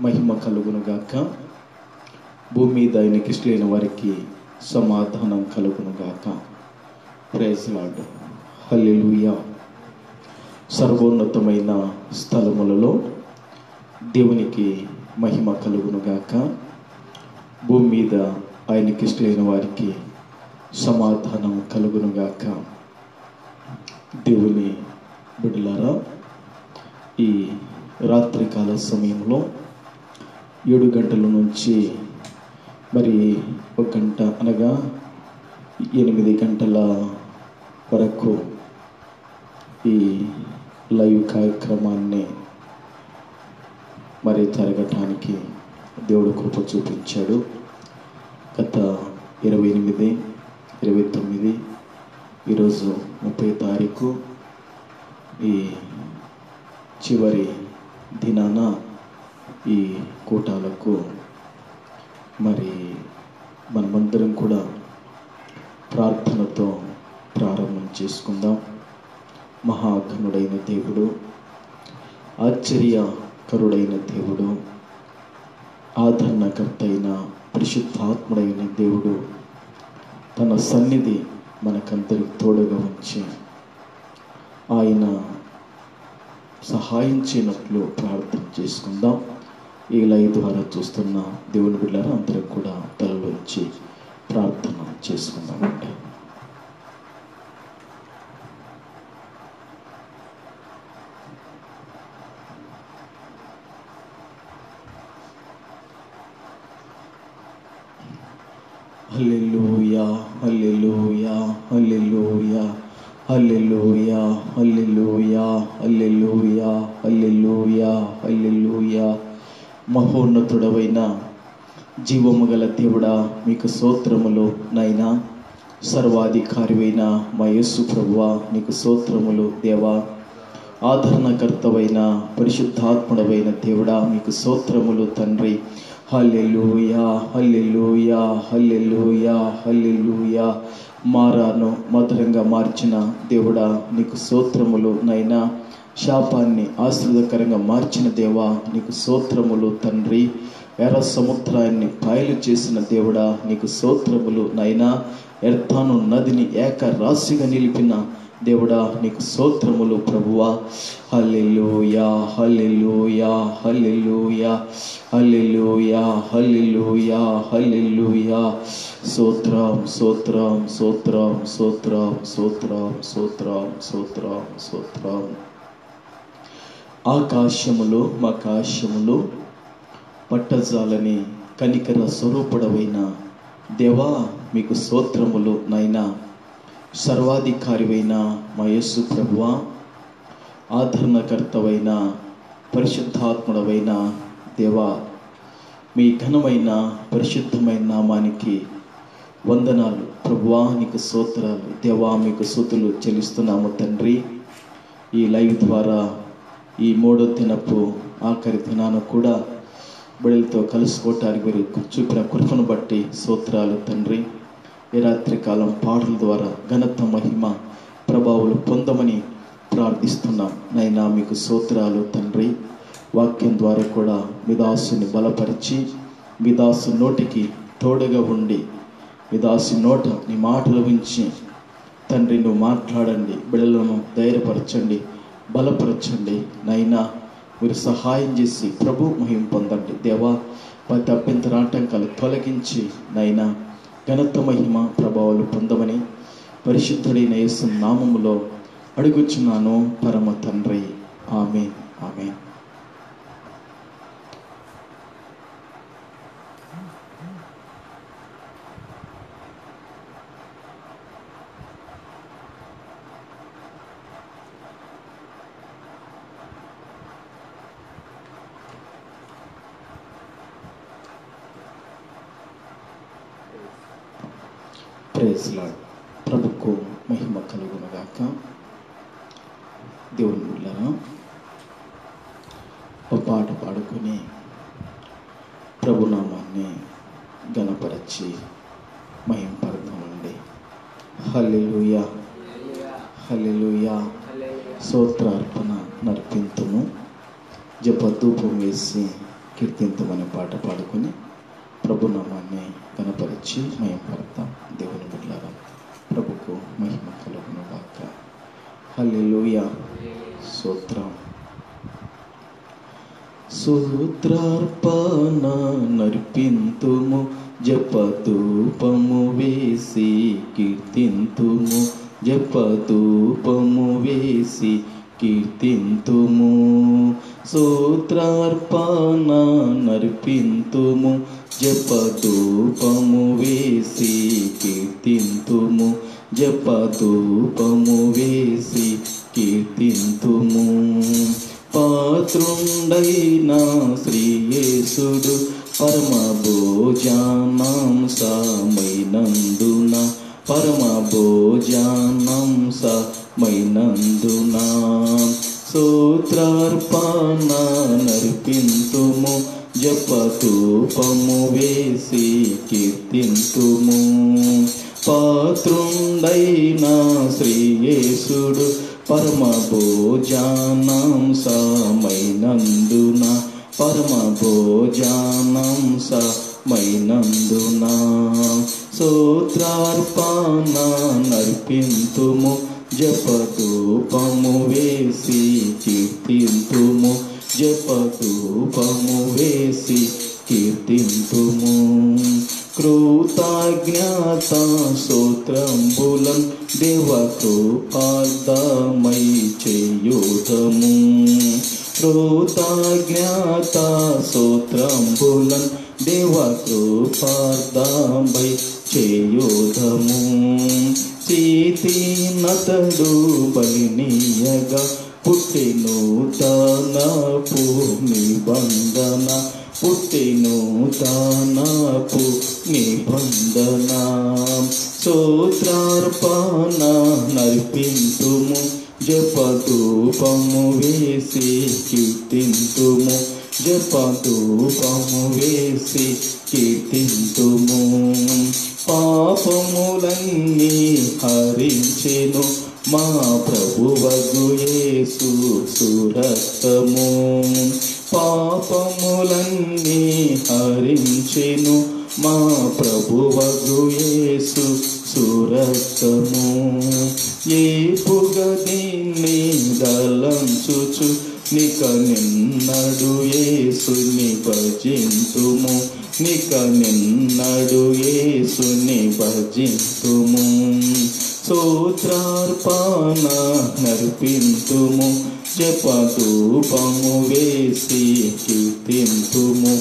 మహిమ కలుగునుగాక. భూమి మీద ఆయనకి ఇష్టమైన వారికి సమాధానం కలుగునుగాక. Praise Lord. హల్లెలూయా. సర్వోన్నతమైన స్థలములలో దేవునికి మహిమ కలుగునుగాక. భూమి మీద ఆయనకి ఇష్టమైన వారికి సమాధానం కలుగునుగాక. దేవుని బిడ్డలారా, ఈ రాత్రికాల సమయంలో 7 గంటల నుంచి మరి 1 గంట అనగా 8 గంటల వరకు ఈ లైవ్ కార్యక్రమాన్ని మరి జరగటానికి దేవుడు కృప చూపించాడు. గత 28, 29, ఈరోజు 30 తారీఖు ఈ చివరి దినాన ఈ కూటాలకు మరి మనమందరం కూడా ప్రార్థనతో ప్రారంభం చేసుకుందాం. మహాఘనుడైన దేవుడు, ఆశ్చర్యకరుడైన దేవుడు, ఆదరణకర్త అయిన పరిశుద్ధాత్ముడైన దేవుడు తన సన్నిధి మనకందరికి తోడుగా ఉంచి ఆయన సహాయం చేయనట్లు ప్రార్థన చేసుకుందాం. ఈ లైవ్ ద్వారా చూస్తున్న దేవుని బిడ్డలారా అందరూ కూడా తలలోంచి ప్రార్థన చేసుకుందామండి. హల్లెలూయా, హల్లెలూయా, హల్లెలూయా, హల్లెలూయా, హల్లెలూయా, హల్లెలూయా, హల్లెలూయా, హల్లెలూయా. మహోన్నతుడవైన జీవము గల దేవుడా, మీకు స్తోత్రములు నైనా. సర్వాధికారివైన మా యేసు ప్రభువా, నీకు స్తోత్రములు దేవా. ఆదరణకర్తవైన పరిశుద్ధాత్ముడవైన దేవుడా, మీకు స్తోత్రములు తండ్రి. హల్లెలూయా, హల్లెలూయా, హల్లెలూయా, హల్లెలూయా. మారాను మధురంగా మార్చిన దేవుడా, నీకు స్తోత్రములు నైనా. శాపాన్ని ఆశీర్వాదకరంగా మార్చిన దేవా, నీకు స్తోత్రములు తండ్రి. ఎర్ర సముద్రాన్ని పాయలు చేసిన దేవుడా, నీకు స్తోత్రములు నైనా. ఎర్తాను నదిని ఏక రాశిగా నిలిపిన దేవుడా, నీకు స్తోత్రములు ప్రభువా. హల్లెలూయా, హల్లెలూయా, హల్లెలూయా, హల్లెలూయా, హల్లెలూయా, హల్లెలూయా. స్తోత్రం, స్తోత్రం, స్తోత్రం, స్తోత్రం, స్తోత్రం, స్తోత్రం, స్తోత్రం, స్తోత్రం. ఆకాశములు మకాశములు పట్టజాలని కనికర స్వరూపుడవైన దేవా, మీకు స్తోత్రములు నైనా. సర్వాధికారివైన మా యేసు ప్రభువా, ఆదరణకర్తవైన పరిశుద్ధాత్ముడవైన దేవా, మీ ఘనమైన పరిశుద్ధమైన నామానికి వందనాలు ప్రభువా. నీకు స్తోత్రాలు దేవా, మీకు స్తుతులు చెల్లిస్తున్నాము తండ్రి. ఈ లైవ్ ద్వారా ఈ 3వ దినపు ఆఖరి దినాన కూడా బిడ్డలతో కలుసుకోవటానికి మీరు చూపిన కృపను బట్టి స్తోత్రాలు తండ్రి. ఈ రాత్రికాలం పాటల ద్వారా ఘనత మహిమ ప్రభావాలు పొందమని ప్రార్థిస్తున్నాం నైనా. మీకు స్తోత్రాలు తండ్రి. వాక్యం ద్వారా కూడా మీ దాసుని బలపరిచి మీ దాసు నోటికి తోడుగా ఉండి మీ దాసు నోట నీ మాటలు ఉంచి తండ్రి నువ్వు మాట్లాడండి. బిడ్డలను ధైర్యపరచండి, బలపరచండి నైనా. మీరు సహాయం చేసి ప్రభు మహిమ పొందండి దేవా. ప్రతి అభ్యంతరాటంకాలు తొలగించి నైనా ఘనత మహిమ ప్రభావాలు పొందమని పరిశుద్ధుడైన యేసు నామములో అడుగుచున్నాను పరమ తండ్రి. Amen, amen. Praise Lord. ప్రభుకు మహిమ కలుగునుగాక. దేవుని బిడ్డలారా, ఒక పాట పాడుకొని ప్రభునామాన్ని ఘనపరచి మహింపడతామండి. హల్లెలూయా, హల్లెలూయా. స్తోత్రార్పణ నర్పింతుము. జపధూపం వేసి కీర్తింతమనే పాట పాడుకొని ప్రభునామాన్ని కనపరిచి మహిమపడతాం. దేవుని బిడ్డలారా, ప్రభుకు మహిమ కలుగును గాక. హల్లెలూయా. స్తోత్రం. సూత్రార్పణ నర్పింతుము, జపధూపము వేసి కీర్తింతుము, జపధూపము వేసి కీర్తింతుము. సూత్రార్పణ నర్పింతుము, జపధూపము వేసి కీర్తింతుము, జపధూపము వేసి కీర్తింతుము. పాత్రుండైన శ్రీయేసుడు పరమ భోజనాంశమైనందున, పరమ భోజనాంశమైనందున సూత్రార్పణ నర్పింతుము, జపధూపము వేసి కీర్తింతుము. పాత్రుండైన శ్రీయేసుడు పరమ భోజనాంశమైనందున, పరమ భోజనాంశమైనందున సూత్రార్పణ నర్పింతుము, జపధూపము వేసి కీర్తింతుము, జపధూపము వేసి కీర్తింతుము. కృతజ్ఞత స్తోత్రంబులం దేవ కృపార్థమై చేయుదము. కృతజ్ఞత స్తోత్రంబులం దేవ కృపార్థమై చేయుదము. చేతినతడు బలినీయగా పుట్టెను తనపు నిబంధన, పుట్టెను తనపు నిబంధన. సూత్రార్పణ నర్పింతుము, జపధూపము వేసి కీర్తింతుము, జపధూపము వేసి కీర్తింతుము. పాపములన్నీ హరించెను మా ప్రభువగు యేసు సురక్తము. పాపములన్నీ హరించెను మా ప్రభువగు యేసు సురక్తము. ఏపుగా దీన్ని దలంచుచు నిక నిన్నడు యేసుని భజింతుము, నిక నిన్నడు యేసుని భజింతుము. సూత్రార్పణ నర్పింతుము, జపధూపము వేసి కీర్తింతుము,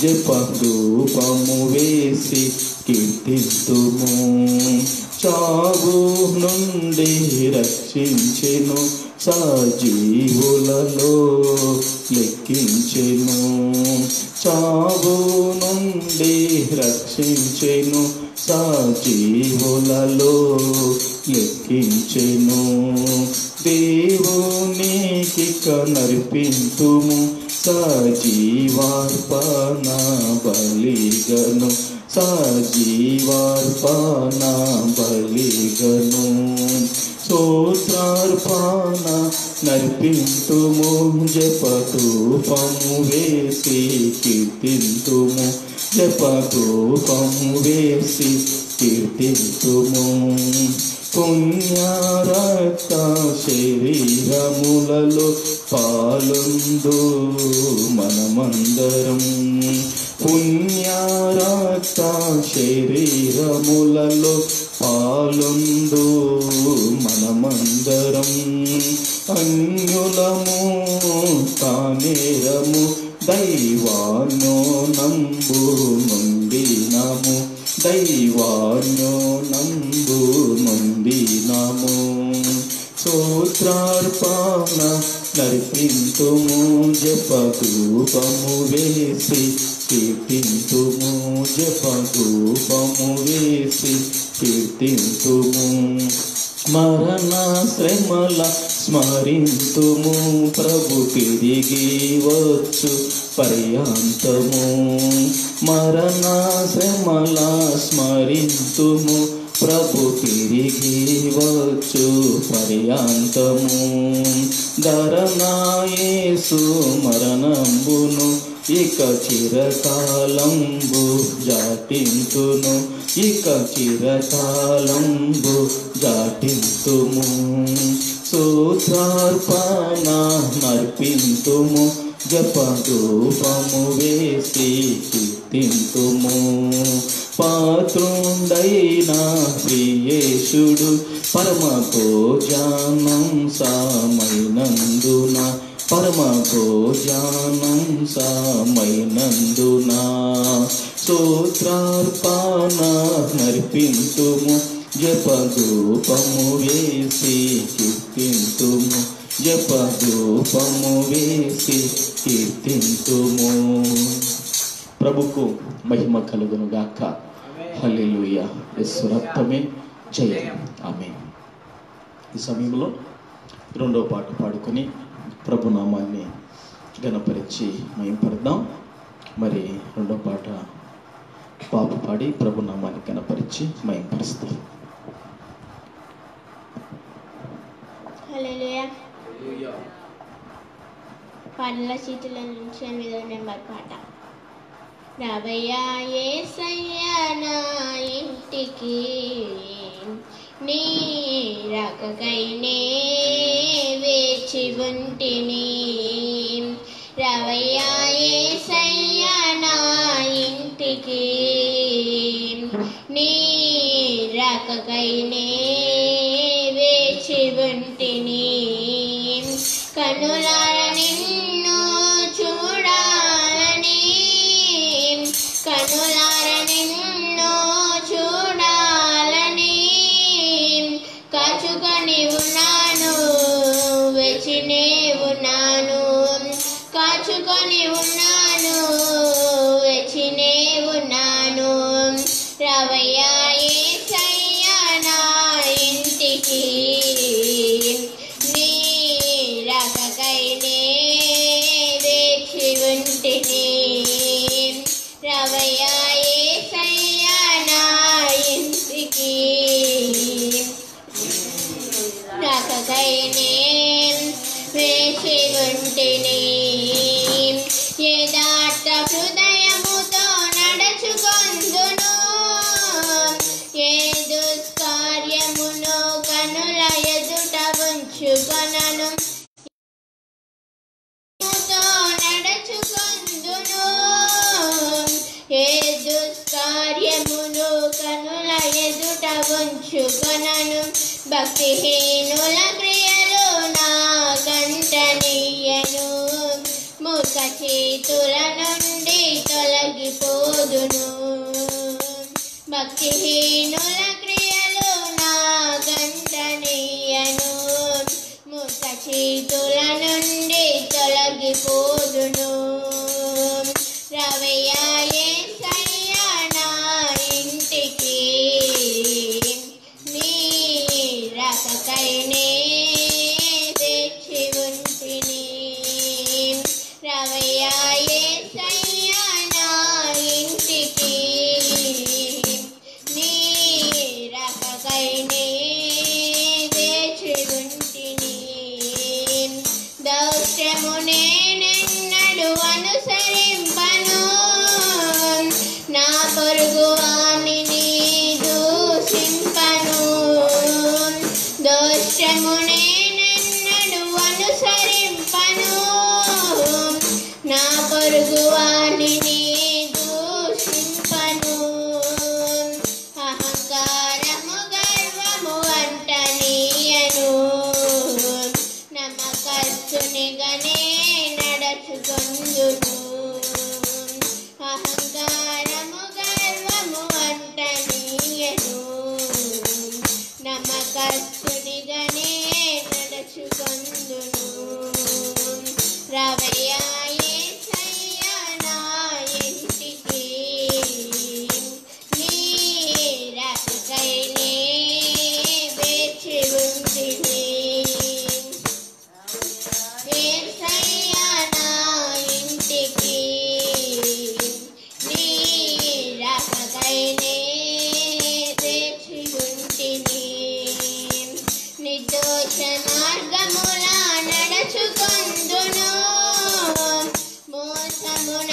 జపధూపము వేసి కీర్తింతుము. చావు నుండి రక్షించెను, సజీవులలో లెక్కించెను. చావు నుండి రక్షించెను, సజీవులలో లెక్కించెను. దేవునికి నర్పింతుము, సజీవార్పణ బలిగను, సజీవార్పణ బలిగను. స్తోత్రార్పణ నర్పింతుము, జపధూపము వేసి కీర్తింతుము, జపధూపము వేసి కీర్తింతుము. పుణ్యరక్త శరీరములలో పాలుందు మనమందరం, పుణ్యరక్త శరీరములలో పాలుందు మనమందరం. అన్యులము తానేరము దైవాన్యో నంబు నుండినాము, దైవాన్యో నంబు నుండినాము. స్తోత్రార్పణ నర్పింతుము, జపధూపము వేసి కీర్తింతుము, జపధూపము వేసి కీర్తింతుము. మరణ శ్రమల స్మరింతుము, ప్రభు తిరిగి వచ్చు పర్యాంతము. మరణ శ్రమల స్మరింతుము, ప్రభు తిరిగి వచ్చు పర్యాంతము. ధరనాయేసు మరణంబును ఇక చిరకాలంబు జాటింతును, ఇక చిరకాలంబు జాటింతుము. స్తోత్రార్పణ నర్పింతుము, జపధూపము వేసి కీర్తింతుము. పాత్రుండైన ప్రియేశుడు పరమ భోజనం సామైనందున, పరమ భోజనం సామైనందున. స్తోత్రార్పణ నర్పింతుము, జపధూపము వేసి కీర్తింతుము, జపధూపము వేసి కీర్తింతుము. ప్రభుకు మహిమ కలుగును గాక. హల్లెలూయా. యేసు రక్తమే జయం. ఆమేన్. ఈ సమయంలో రెండో పాట పాడుకొని ప్రభునామాన్ని ఘనపరిచి మహింపడదాం. మరి రెండో పాట పాపు పాడి ప్రభునామాన్ని ఘనపరిచి మహింపరుస్తాం. హల్లెలూయా. పాటల సీటుల నుంచి 8వ నెంబర్ పాట. రావయ్యా యేసయ్యా నా ఇంటికి, నీ రాకకై నే వేచి ఉంటిని. రావయ్యా యేసయ్యా నా ఇంటికి, నీ రాకకై నే వేచి ఉంటిని. కనులార నిన్ను చూడాలని, కనులార నిన్ను చూడాలని కాచుకొని ఉన్నాను, వెచినే ఉన్నాను. కాచుకొని ఉన్నాను, వెచినే ఉన్నాను. రావయ్యా యేసయ్యా నా ఇంటికి, నీ రాకకై నే వేచి ఉంటిని. రావయ్యా యేసయ్యా నా ఇంటికి, రాకకై నే వేచి ఉంటిని. యథార్థ హృదయముతో నడుచుకొందును, ఏ దుష్కార్యమును కనుల ఎదుట ఉంచుకొనను. నడుచుకొందును, ఏ దుష్కార్యమును కనుల ఎదుట ఉంచుకొనను. భక్తిహీనుల క్రియలు నా కంటనీయను, మూర్ఖ చేతుల నుండి తొలగిపోదును. భక్తిహీనుల క్రియలు నా కంటనీయను, మూర్ఖ చేతుల నుండి తొలగిపోదును. రావయ్యా యేసయ్యా నా ఇంటికి, నీ రాకకై నే వేచి ఉంటిని. రావయ్యా యేసయ్యా నా ఇంటికి, నీ రాకకై నే వేచి ఉంటిని. దౌష్ట్యము నేనెన్నడూ అనుసరింపను,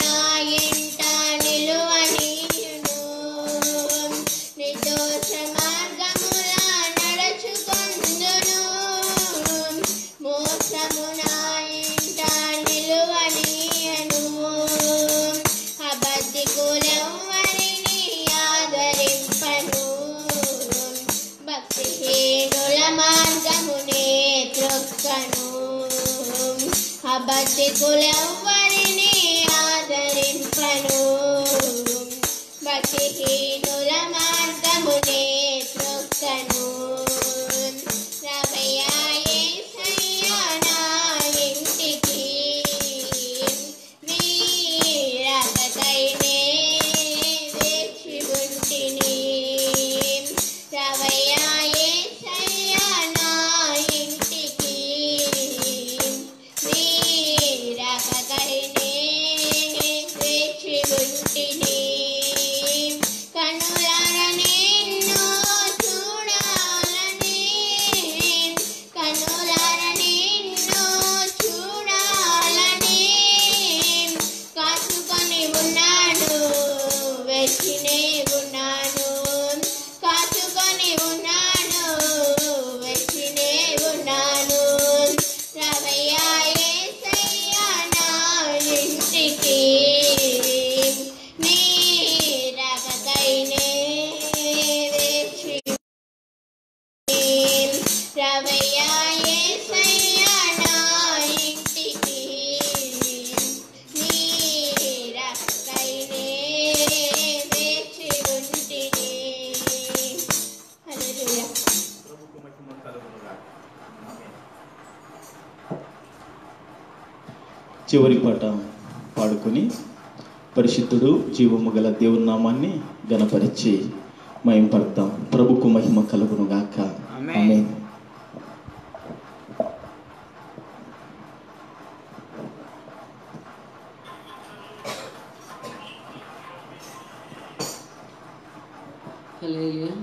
నా ఇంట నిలువనీయును. నిర్దోష మార్గముల నడుచుకొందును. మోసము నా ఇంట నిలువనీయను. అబద్ధికులెవ్వరిని ఆదరింపను. భక్తిహీనుల మార్గమునే త్రొక్కను. అబద్ధికులెవ్వరిని ఆదరింపను. భక్తిహీనుల మార్గమునే త్రొక్కను. రవయ్యా యేసయ్యా నా ఇంటికి, నీ రాకకైనే వేచి ఉంటిని. రవయ్యా యేసయ్యా నా ఇంటికి, నీ రాకకైనే వేచి ఉంటిని. కనులార నిన్ను చూడాలని, కనులార నిన్ను చూడాలని కాచుకొని ఉన్నాను, వెచ్చినే ఉన్నాను. కాచుకొని ఉన్నాను, వెచ్చినే ఉన్నాను. రవయ్యా యేసయ్యా నా ఇంటికి, నీ రాకకైనే వేచి రవయ్యా యేసయ్యా నా ఇంటికి, నీ రాకకైనే వేచి ఉంటిని. హల్లెలూయా. చివరి పాట పాడుకొని పరిశుద్ధుడు జీవము గల దేవుని నామాన్ని గణపరిచి మహింపడతాం. ప్రభుకు మహిమ కలుగును గాక. ఆమేన్. హల్లెలూయా.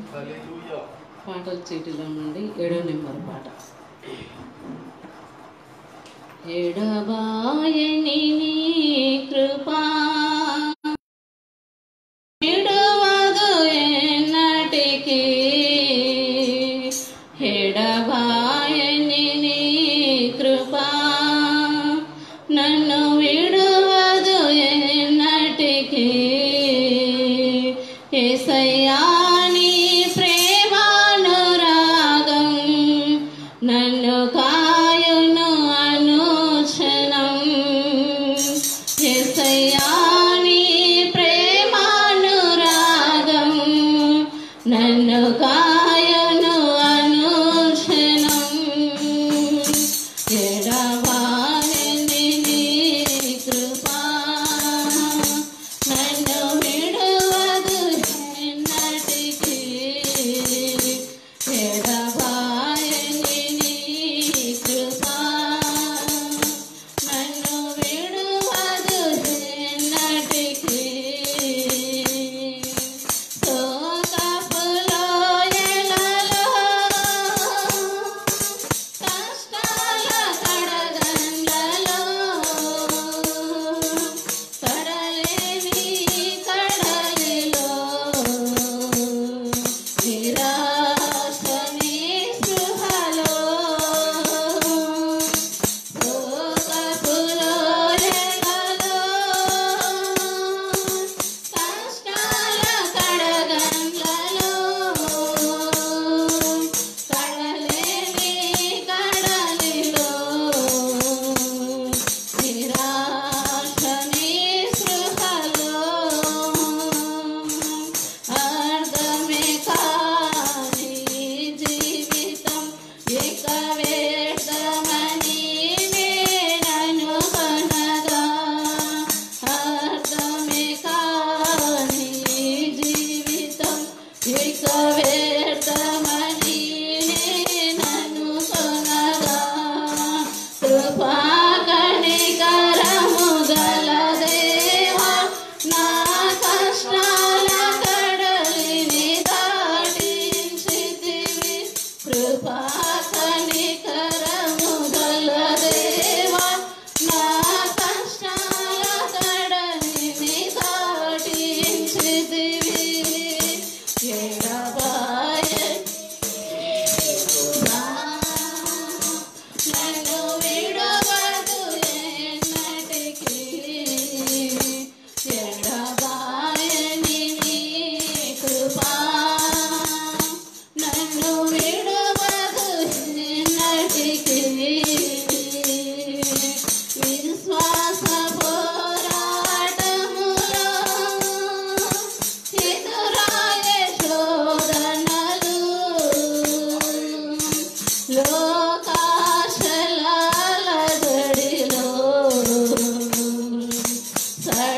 పాటల చీటిలో నుండి 7వ నెంబర్ పాట. ఎడబాయని నీ కృపా విడువదు ఎన్నటికీ. ఎడబాయని నీ కృపా నన్ను విడువదు ఎన్నటికీ. యేసయ్యా నీ ప్రేమానురాగం నన్ను కాయును అనుక్షణం.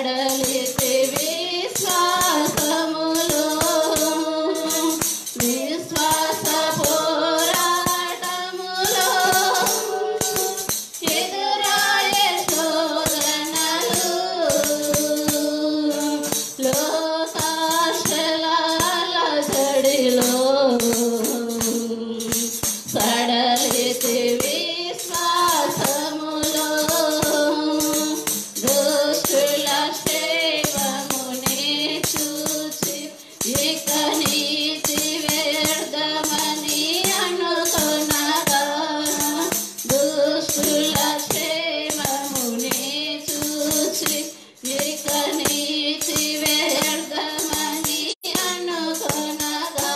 సడలితి విశ్వాసములో విశ్వాస పోరాటములో ఎదురాయే శోధనలు లోకాశల అలజడిలో సడలితి విశ్వాసములో దుష్టుల క్షేమమునే చూచి ఇక నీతి వ్యర్థమని అనుకొనగా దుష్టుల క్షేమమునే చూచి ఇక నీతి వ్యర్థమని అనుకొనగా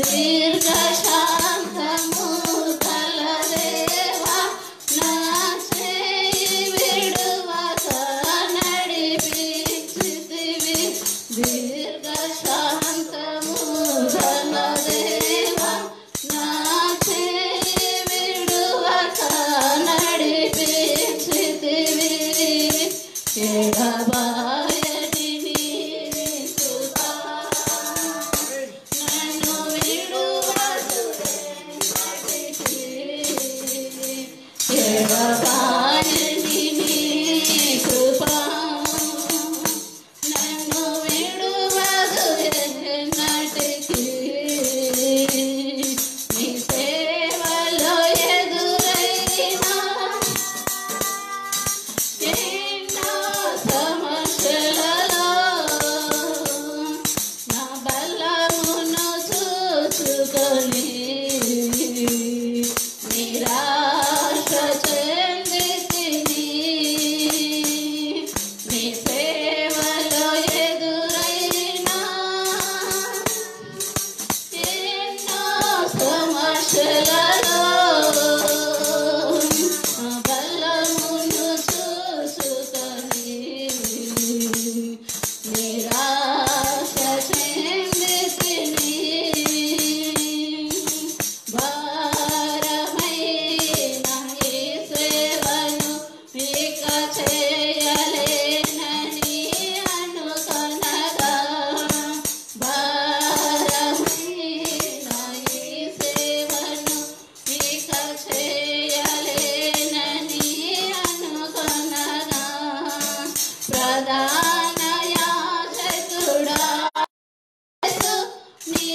దీర్ఘ శాంతము కలదేవా నా చేయి విడువక నడిపించితివి దీర్ఘ శాంతము కలదేవా నా చేయి విడువక నడిపించితివి ఎడబాయని నీ కృప నన్ను విడువదు ఎన్నటికీ. ఎడబాయని నీ కృప నన్ను విడువదు ఎన్నటికీ. నీ సేవలో ఎదురైనా ఎన్నో సమస్యలలో నా బలమును చూచుకొని నిరాశ చెందితిని. నీ సేవలో ఎదురైనా ఎన్నో సమస్యలలో బలమును చూసుకొని నిరాశ చెందితిని. భారమైన ఈ సేవను ఇక చేయలేనని అనుకొనగా భారమైన ఈ సేవను ఇక చేయలేనని అనుకొనగా ప్రధాన యాజకుడా నీ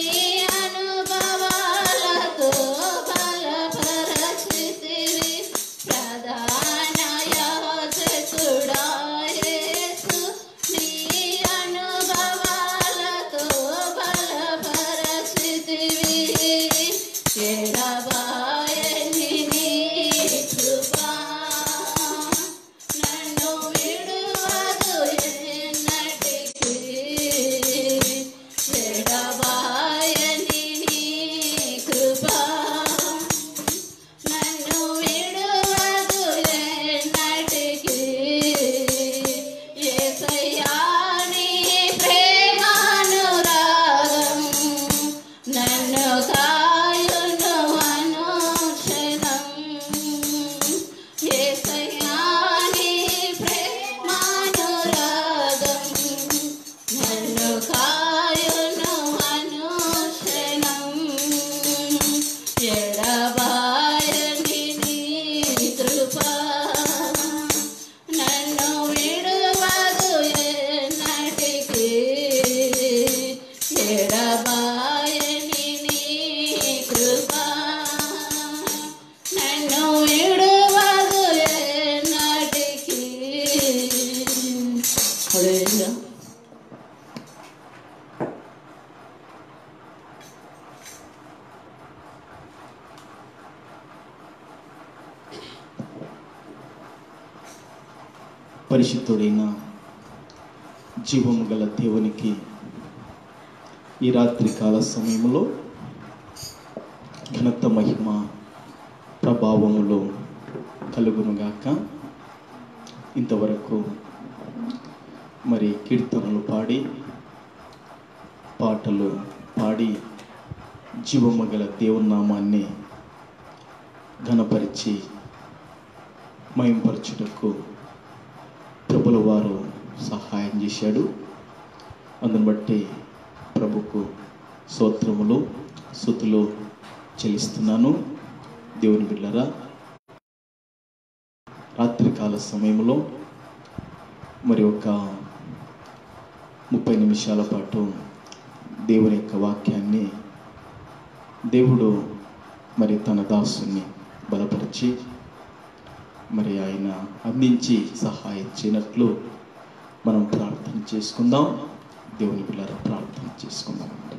అనుభవాలతో బలపరచితివి ప్రధాన యాజకుడా యేసు నీ అనుభవాలతో బలపరచితివి ఎడబాయని నీ కృప నన్ను విడువదు ఎన్నటికీ. ఎడబాయని నీ కృప నన్ను విడువదు ఎన్నటికీ. యేసయ్యా నీ ప్రేమానురాగం నన్ను కాయును అనుక్షణం. యేసయ్యా నీ ప్రేమానురాగం నన్ను కాయును అనుక్షణం. ఎడబాయని నీ కృప నన్ను విడువదు ఎన్నటికీ. ఎడబాయని నీ కృప నన్ను విడువదు ఎన్నటికీ. హల్లెలూయా. పరిశుద్ధుడైన జీవము గల దేవునికి ఈ రాత్రి కాల సమయంలో ఘనత మహిమ ప్రభావములు కలుగునుగాక. ఇంతవరకు మరి కీర్తనలు పాడి పాటలు పాడి జీవము గల దేవుని నామాన్ని ఘనపరిచి మహింపరచుటకు ప్రభుల వారు సహాయం చేశాడు. అందుని బట్టి ప్రభుకు స్తోత్రములు స్తుతులు చెల్లిస్తున్నాను. దేవుని బిడ్డలారా, రాత్రికాల సమయంలో మరి ఒక 30 నిమిషాల పాటు దేవుని యొక్క వాక్యాన్ని దేవుడు మరి తన దాసుని బలపరిచి మరి ఆయన అందించి సహాయం చేయనట్లు మనం ప్రార్థన చేసుకుందాం. దేవుని బిడ్డలారా, ప్రార్థన చేసుకుందామండి.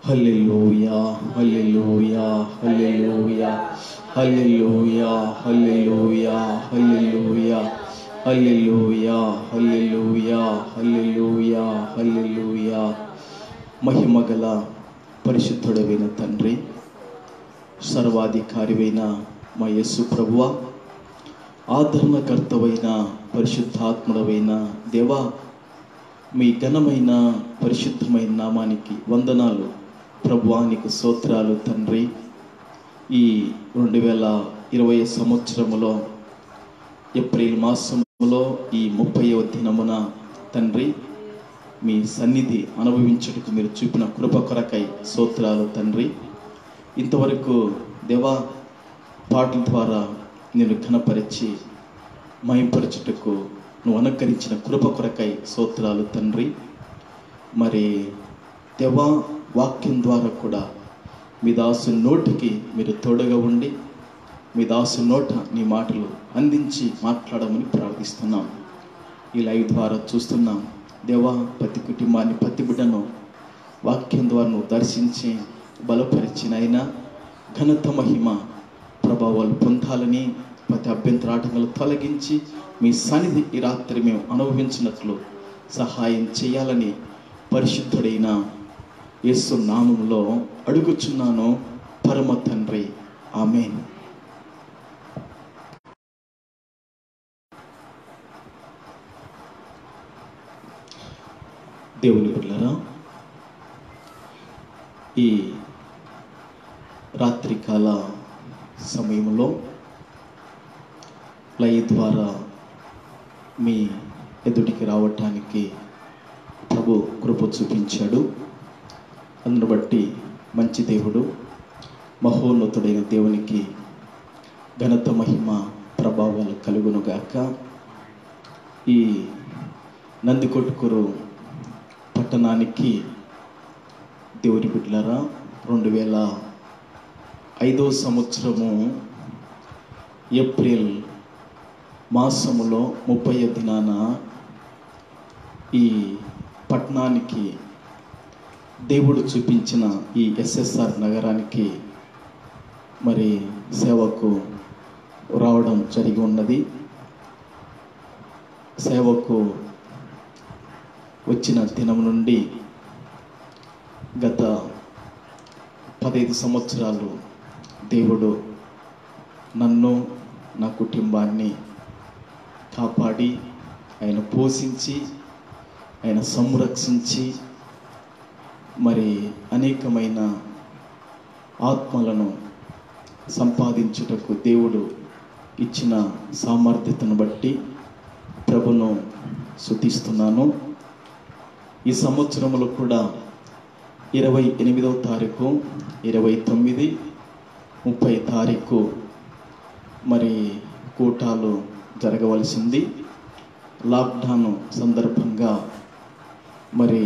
హల్లెలూయా హల్లెలూయా హల్లెలూయా హల్లెలూయా హల్లెలూయా హల్లెలూయా హల్లెలూయా హల్లెలూయా హల్లెలూయా హల్లెలూయా. మహిమగల పరిశుద్ధుడైన తండ్రి, సర్వాధికారివైన మా యేసు ప్రభువా, ఆదరణకర్తవైన పరిశుద్ధాత్ముడవైన దేవా, మీ ఘనమైన పరిశుద్ధమైన నామానికి వందనాలు ప్రభువానికి స్తోత్రాలు తండ్రి. ఈ 2020 సంవత్సరములో ఏప్రిల్ మాసములో ఈ 30వ దినమున తండ్రి మీ సన్నిధి అనుభవించుటకు మీరు చూపిన కృప కొరకై స్తోత్రాలు తండ్రి. ఇంతవరకు దేవా పాటల ద్వారా నేను ఘనపరిచి మహింపరచుటకు నువ్వు అనుకరించిన కృప కొరకై స్తోత్రాలు తండ్రి. మరి దేవా వాక్యం ద్వారా కూడా మీ దాసు నోటికి మీరు తోడుగా ఉండి మీ దాసు నోట నీ మాటలు అందించి మాట్లాడమని ప్రార్థిస్తున్నాం. ఈ లైవ్ ద్వారా చూస్తున్నాం దేవా, ప్రతి కుటుంబాన్ని ప్రతి బిడ్డను వాక్యం ద్వారా నువ్వు దర్శించి బలపరిచినైనా ఘనత మహిమ ప్రభావాలు పొందాలని ప్రతి అభ్యంతరాటంగా తొలగించి మీ సన్నిధి ఈ రాత్రి మేము అనుభవించినట్లు సహాయం చేయాలని పరిశుద్ధుడైన యేసు నామములో అడుగుచున్నాను పరమ తండ్రి, ఆమేన్. దేవుని బిడ్డలారా, ఈ రాత్రికాల సమయంలో లైవ్ ద్వారా మీ ఎదుటికి రావటానికి ప్రభు కృప చూపించాడు. అందును బట్టి మంచి దేవుడు మహోన్నతుడైన దేవునికి ఘనత మహిమ ప్రభావాలు కలుగునుగాక. ఈ నందికొట్కూరు పట్టణానికి దేవుని బిడ్డలారా 2005వ సంవత్సరము ఏప్రిల్ మాసములో 30వ దినాన ఈ పట్టణానికి దేవుడు చూపించిన ఈ ఎస్ఎస్ఆర్ నగరానికి మరి సేవకు రావడం జరిగి ఉన్నది. సేవకు వచ్చిన దినం నుండి గత 15 సంవత్సరాలు దేవుడు నన్ను నా కుటుంబాన్ని కాపాడి ఆయన పోషించి ఆయన సంరక్షించి మరి అనేకమైన ఆత్మలను సంపాదించుటకు దేవుడు ఇచ్చిన సామర్థ్యతను బట్టి ప్రభును స్తుతిస్తున్నాను. ఈ సంవత్సరంలో కూడా 28వ తారీఖు 29, 30 తారీఖు మరి కూటాలు జరగవలసింది. లాక్డౌన్ సందర్భంగా మరి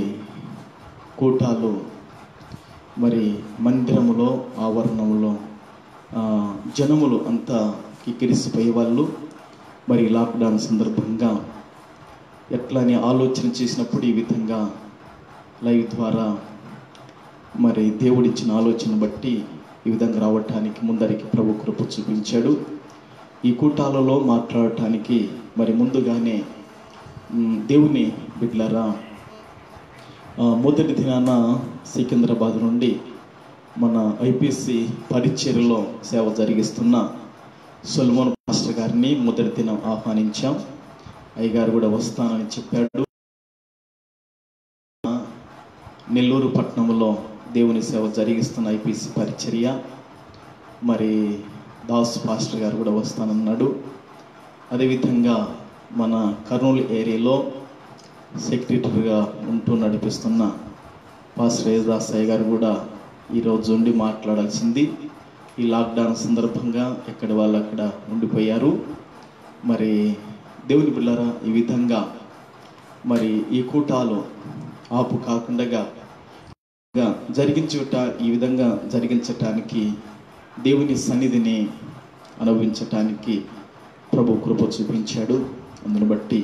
కూటాలు మరి మందిరములో ఆవరణంలో జనములు అంతా కిక్కిరిసిపోయే వాళ్ళు. మరి లాక్డౌన్ సందర్భంగా ఎట్లా అని ఆలోచన చేసినప్పుడు ఈ విధంగా లైవ్ ద్వారా మరి దేవుడిచ్చిన ఆలోచన బట్టి ఈ విధంగా రావటానికి ముందరికి ప్రభు కృప చూపించాడు. ఈ కూటాలలో మాట్లాడటానికి మరి ముందుగానే దేవుని బిడ్డలారా, మొదటి దినాన సికింద్రాబాద్ నుండి మన ఐపీసీ పరిచర్యలో సేవ జరిగిస్తున్న సొలొమోన్ పాస్టర్ గారిని మొదటి దినం ఆహ్వానించాం. అయ్యగారు కూడా వస్తానని చెప్పాడు. నెల్లూరు పట్టణంలో దేవుని సేవ జరిగిస్తున్న ఐపీసీ పరిచర్య మరి దాస్ పాస్టర్ గారు కూడా వస్తానన్నాడు. అదేవిధంగా మన కర్నూలు ఏరియాలో సెక్రటరీగా ఉంటూ నడిపిస్తున్న పాస్టర్ యేసుదాసయ్య గారు కూడా ఈరోజు ఉండి మాట్లాడాల్సింది. ఈ లాక్డౌన్ సందర్భంగా ఎక్కడ వాళ్ళు అక్కడ ఉండిపోయారు. మరి దేవుని బిడ్డలారా, ఈ విధంగా మరి ఈ కూటాలు ఆపు కాకుండా ఈ విధంగా జరిగించటానికి, దేవుని సన్నిధిని అనుభవించటానికి ప్రభు కృప చూపించాడు. అందును బట్టి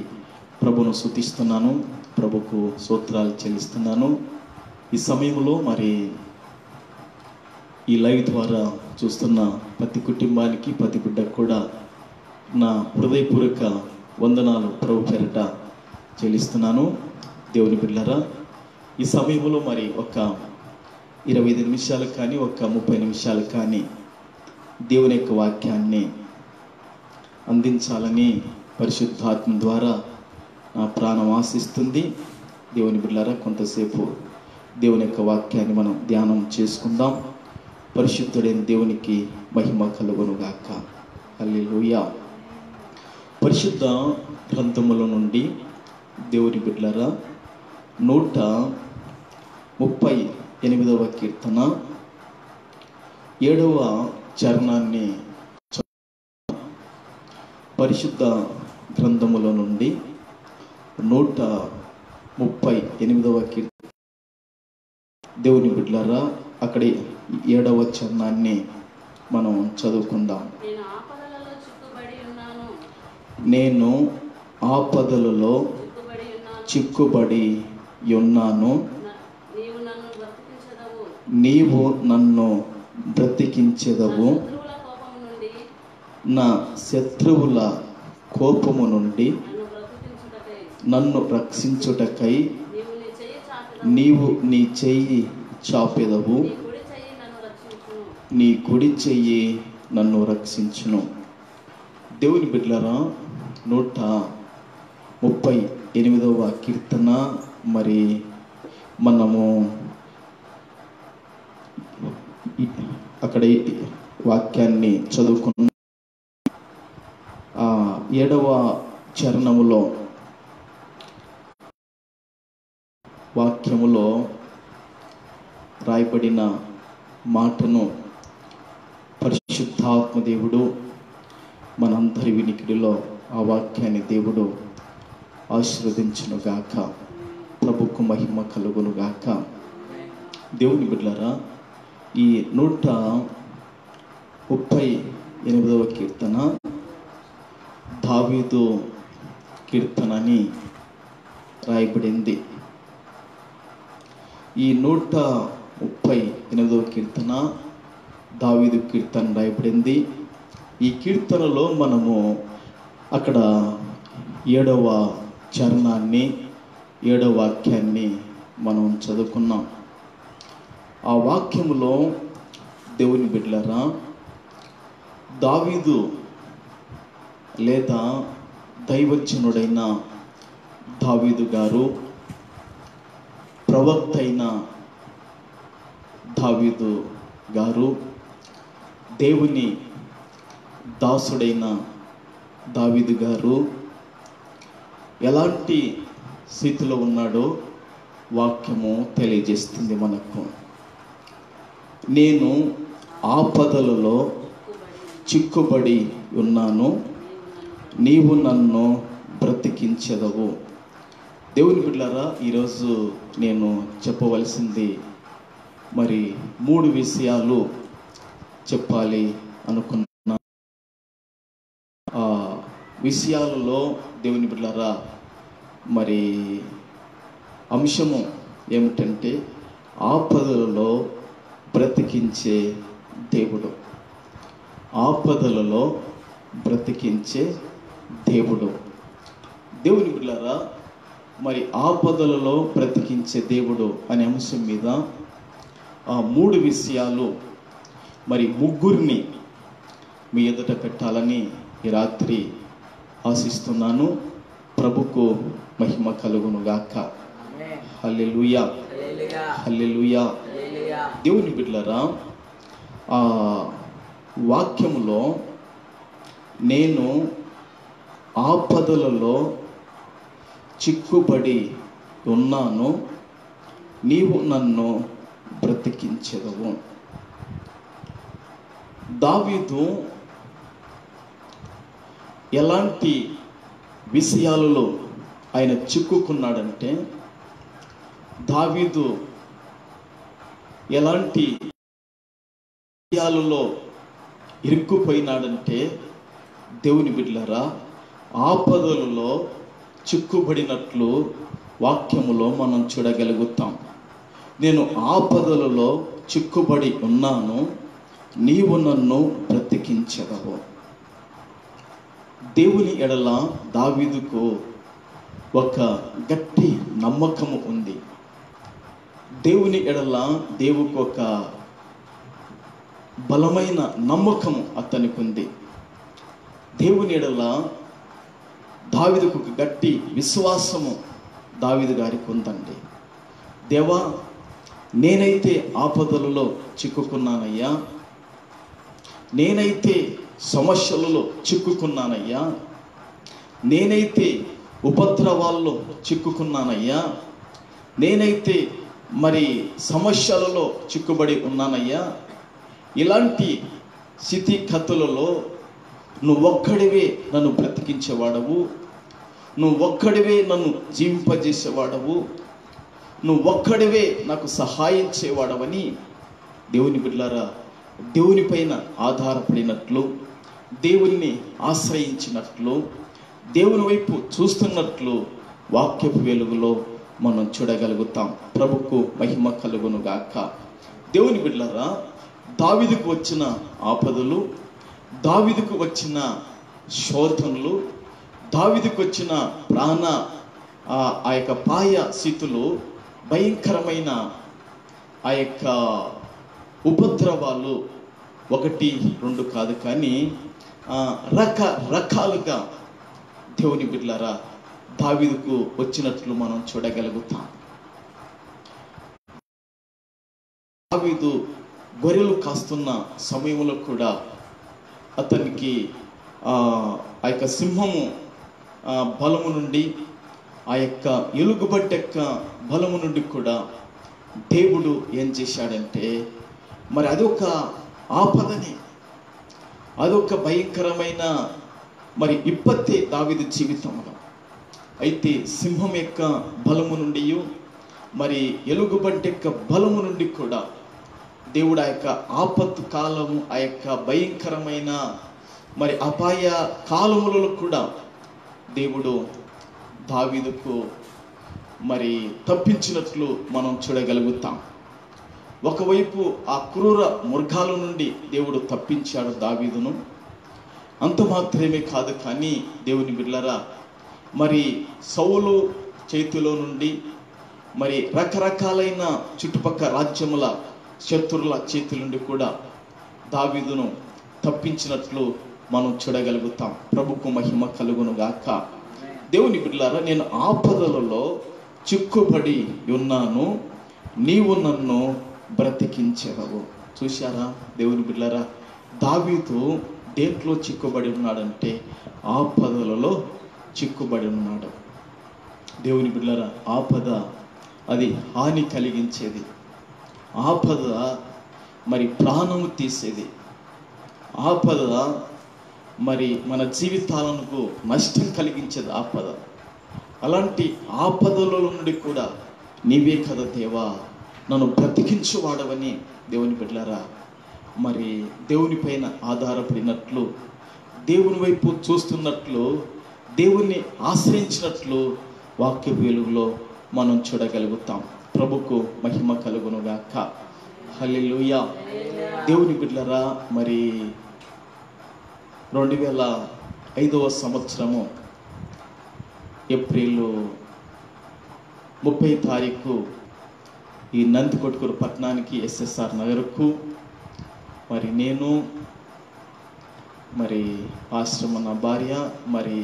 ప్రభును స్తుతిస్తున్నాను, ప్రభుకు స్తోత్రాలు చెల్లిస్తున్నాను. ఈ సమయంలో మరి ఈ లైవ్ ద్వారా చూస్తున్న ప్రతి కుటుంబానికి, ప్రతి బిడ్డకు కూడా నా హృదయపూర్వక వందనాలు ప్రభు పేరిట చెల్లిస్తున్నాను. దేవుని బిడ్డలారా, ఈ సమయంలో మరి ఒక 25 నిమిషాలు కానీ, ఒక 30 నిమిషాలు కానీ దేవుని యొక్క వాక్యాన్ని అందించాలని పరిశుద్ధాత్మ ద్వారా నా ప్రాణం ఆశిస్తుంది. దేవుని బిడ్డలారా, కొంతసేపు దేవుని యొక్క వాక్యాన్ని మనం ధ్యానం చేసుకుందాం. పరిశుద్ధుడైన దేవునికి మహిమ కలుగునుగాక. హల్లెలూయా. పరిశుద్ధ గ్రంథముల నుండి దేవుని బిడ్డలారా 138వ కీర్తన 7వ చరణాన్ని పరిశుద్ధ గ్రంథముల నుండి 138వ కీర్తన దేవుని బిడ్డలారా, అక్కడి 7వ చరణాన్ని మనం చదువుకుందాం. నేను ఆపదలలో చిక్కుబడి ఉన్నాను, నీవు నన్ను బ్రతికించెదవు. నా శత్రువుల కోపము నుండి నన్ను రక్షించుటకై నీవు నీ చెయ్యి చాపెదవు, నీ కుడి చెయ్యి నన్ను రక్షించును. దేవుని బిడ్డలారా, 138వ కీర్తన మరి మనము అక్కడ వాక్యాన్ని చదువుకున్న 7వ చరణములో వాక్యములో రాయబడిన మాటను పరిశుద్ధాత్మ దేవుడు మనందరి వినికిడిలో ఆ వాక్యాన్ని దేవుడు ఆశీర్వదించునుగాక. ప్రభుకు మహిమ కలుగునుగాక. దేవుని బిడ్డలారా, ఈ 138వ కీర్తన దావీదు కీర్తన అని రాయబడింది. ఈ 138వ కీర్తన దావీదు కీర్తన రాయబడింది. ఈ కీర్తనలో మనము అక్కడ 7వ చరణాన్ని, 7వ వాక్యాన్ని మనం చదువుకున్నాం. ఆ వాక్యములో దేవుని బిడ్డలారా, దావీదు లేదా దైవజనుడైన దావీదు గారు, ప్రవక్త అయిన దావీదు గారు, దేవుని దాసుడైన దావీదు గారు ఎలాంటి స్థితిలో ఉన్నాడో వాక్యము తెలియజేస్తుంది మనకు. నేను ఆపదలలో చిక్కుబడి ఉన్నాను, నీవు నన్ను బ్రతికించెదవు. దేవుని బిడ్డలారా, ఈరోజు నేను చెప్పవలసింది మరి 3 విషయాలు చెప్పాలి అనుకున్నా. ఆ విషయాలలో దేవుని బిడ్డలారా, మరి అంశము ఏమిటంటే ఆపదలలో బ్రతికించే దేవుడు. ఆపదలలో బ్రతికించే దేవుడు. దేవుని బిడ్డలారా, మరి ఆపదలలో బ్రతికించే దేవుడు అనే అంశం మీద ఆ 3 విషయాలు మరి 3 మీ ఎదుట పెట్టాలని ఈ రాత్రి ఆశిస్తున్నాను. ప్రభుకు మహిమ కలుగునుగాక. హల్లెలూయా, హల్లెలూయా. దేవుని బిడ్డలారా, వాక్యములో నేను ఆపదలలో చిక్కుబడి ఉన్నాను, నీవు నన్ను బ్రతికించెదవు. దావీదు ఎలాంటి విషయాలలో ఆయన చిక్కుకున్నాడంటే, దావీదు ఎలాంటి విషయాలలో ఇరుక్కుపోయినాడంటే, దేవుని బిడ్డలారా, ఆపదలలో చిక్కుబడినట్లు వాక్యములో మనం చూడగలుగుతాం. నేను ఆపదలలో చిక్కుబడి ఉన్నాను, నీవు నన్ను బ్రతికించెదవు. దేవుని ఎడల దావీదుకు ఒక గట్టి నమ్మకము ఉంది. దేవుని ఎడల దేవునికి ఒక బలమైన నమ్మకము అతనికి ఉంది. దేవుని ఎడల దావీదుకు ఒక గట్టి విశ్వాసము దావీదు గారికి ఉందండి. దేవా, నేనైతే ఆపదలలో చిక్కుకున్నానయ్యా, నేనైతే సమస్యలలో చిక్కుకున్నానయ్యా, నేనైతే ఉపద్రవాల్లో చిక్కుకున్నానయ్యా, నేనైతే మరి సమస్యలలో చిక్కుబడి ఉన్నానయ్యా. ఇలాంటి స్థితిగతులలో నువ్వొక్కడివే నన్ను బ్రతికించేవాడవు, నువ్వొక్కడివే నన్ను జీవింపజేసేవాడవు, నువ్వొక్కడివే నాకు సహాయం చేయవాడవని దేవుని బిడ్డలారా దేవుని పైన ఆధారపడినట్లు, దేవుని ఆశ్రయించినట్లు, దేవుని వైపు చూస్తున్నట్లు వాక్యపు వెలుగులో మనం చూడగలుగుతాం. ప్రభుకు మహిమ కలుగును గాక. దేవుని బిడ్డలారా, దావీదుకు వచ్చిన ఆపదలు, దావీదుకు వచ్చిన శోధనలు, దావీదుకు వచ్చిన ప్రాణ ఆ యొక్క పాయ స్థితులు, భయంకరమైన ఆ యొక్క ఉపద్రవాలు ఒకటి రెండు కాదు, కానీ రకరకాలుగా దేవుని బిడ్డలారా దావీదుకు వచ్చినట్లు మనం చూడగలుగుతాం. దావీదు గొర్రెలు కాస్తున్న సమయంలో కూడా అతనికి ఆ యొక్క సింహము బలము నుండి, ఆ యొక్క ఎలుగుబంటి యొక్క బలము నుండి కూడా దేవుడు ఏం చేశాడంటే, మరి అదొక ఆపదని, అదొక భయంకరమైన మరి విపత్తి దావీదు జీవితంలో. అయితే సింహం యొక్క బలము నుండి, మరి ఎలుగుబంటి యొక్క బలము నుండి కూడా దేవుడు ఆ యొక్క ఆపత్తు కాలము, ఆ యొక్క భయంకరమైన మరి అపాయ కాలములలో కూడా దేవుడు దావీదుకు మరి తప్పించినట్లు మనం చూడగలుగుతాం. ఒకవైపు ఆ క్రూర మృగాల నుండి దేవుడు తప్పించాడు దావీదును. అంత మాత్రమే కాదు, కానీ దేవుని బిడ్డలారా, మరి సౌలు చేతిలో నుండి, మరి రకరకాలైన చుట్టుపక్కల రాజ్యముల శత్రువుల చేతుల నుండి కూడా దావీదును తప్పించినట్లు మనం చూడగలుగుతాం. ప్రభుకు మహిమ కలుగును గాక. దేవుని బిడ్డలారా, నేను ఆపదలలో చిక్కుబడి ఉన్నాను, నీవు నన్ను బ్రతికించెదవు. చూశారా దేవుని బిడ్డలారా, దావీదు దేంట్లో చిక్కుబడి ఉన్నాడంటే ఆపదలలో చిక్కుబడి ఉన్నాడు. దేవుని బిడ్డలారా, ఆపద అది హాని కలిగించేది, ఆపద మరి ప్రాణము తీసేది, ఆపద మరి మన జీవితాలకు నష్టం కలిగించేది ఆపద. అలాంటి ఆపదల నుండి కూడా నీవే కదా దేవా నన్ను బ్రతికించువాడవని దేవుని బిడ్డలారా మరి దేవుని పైన ఆధారపడినట్లు, దేవుని వైపు చూస్తున్నట్లు, దేవుణ్ణి ఆశ్రయించినట్లు వాక్య వెలుగులో మనం చూడగలుగుతాం. ప్రభుకు మహిమ కలుగును గాక. హల్లెలూయా. దేవుని బిడ్డలారా, మరి 2005వ సంవత్సరము ఏప్రిల్ 30 తారీఖు ఈ నందికొట్కూరు పట్టణానికి ఎస్ఎస్ఆర్ నగర్కు మరి నేను, మరి ఆశ్రమ నా భార్య, మరి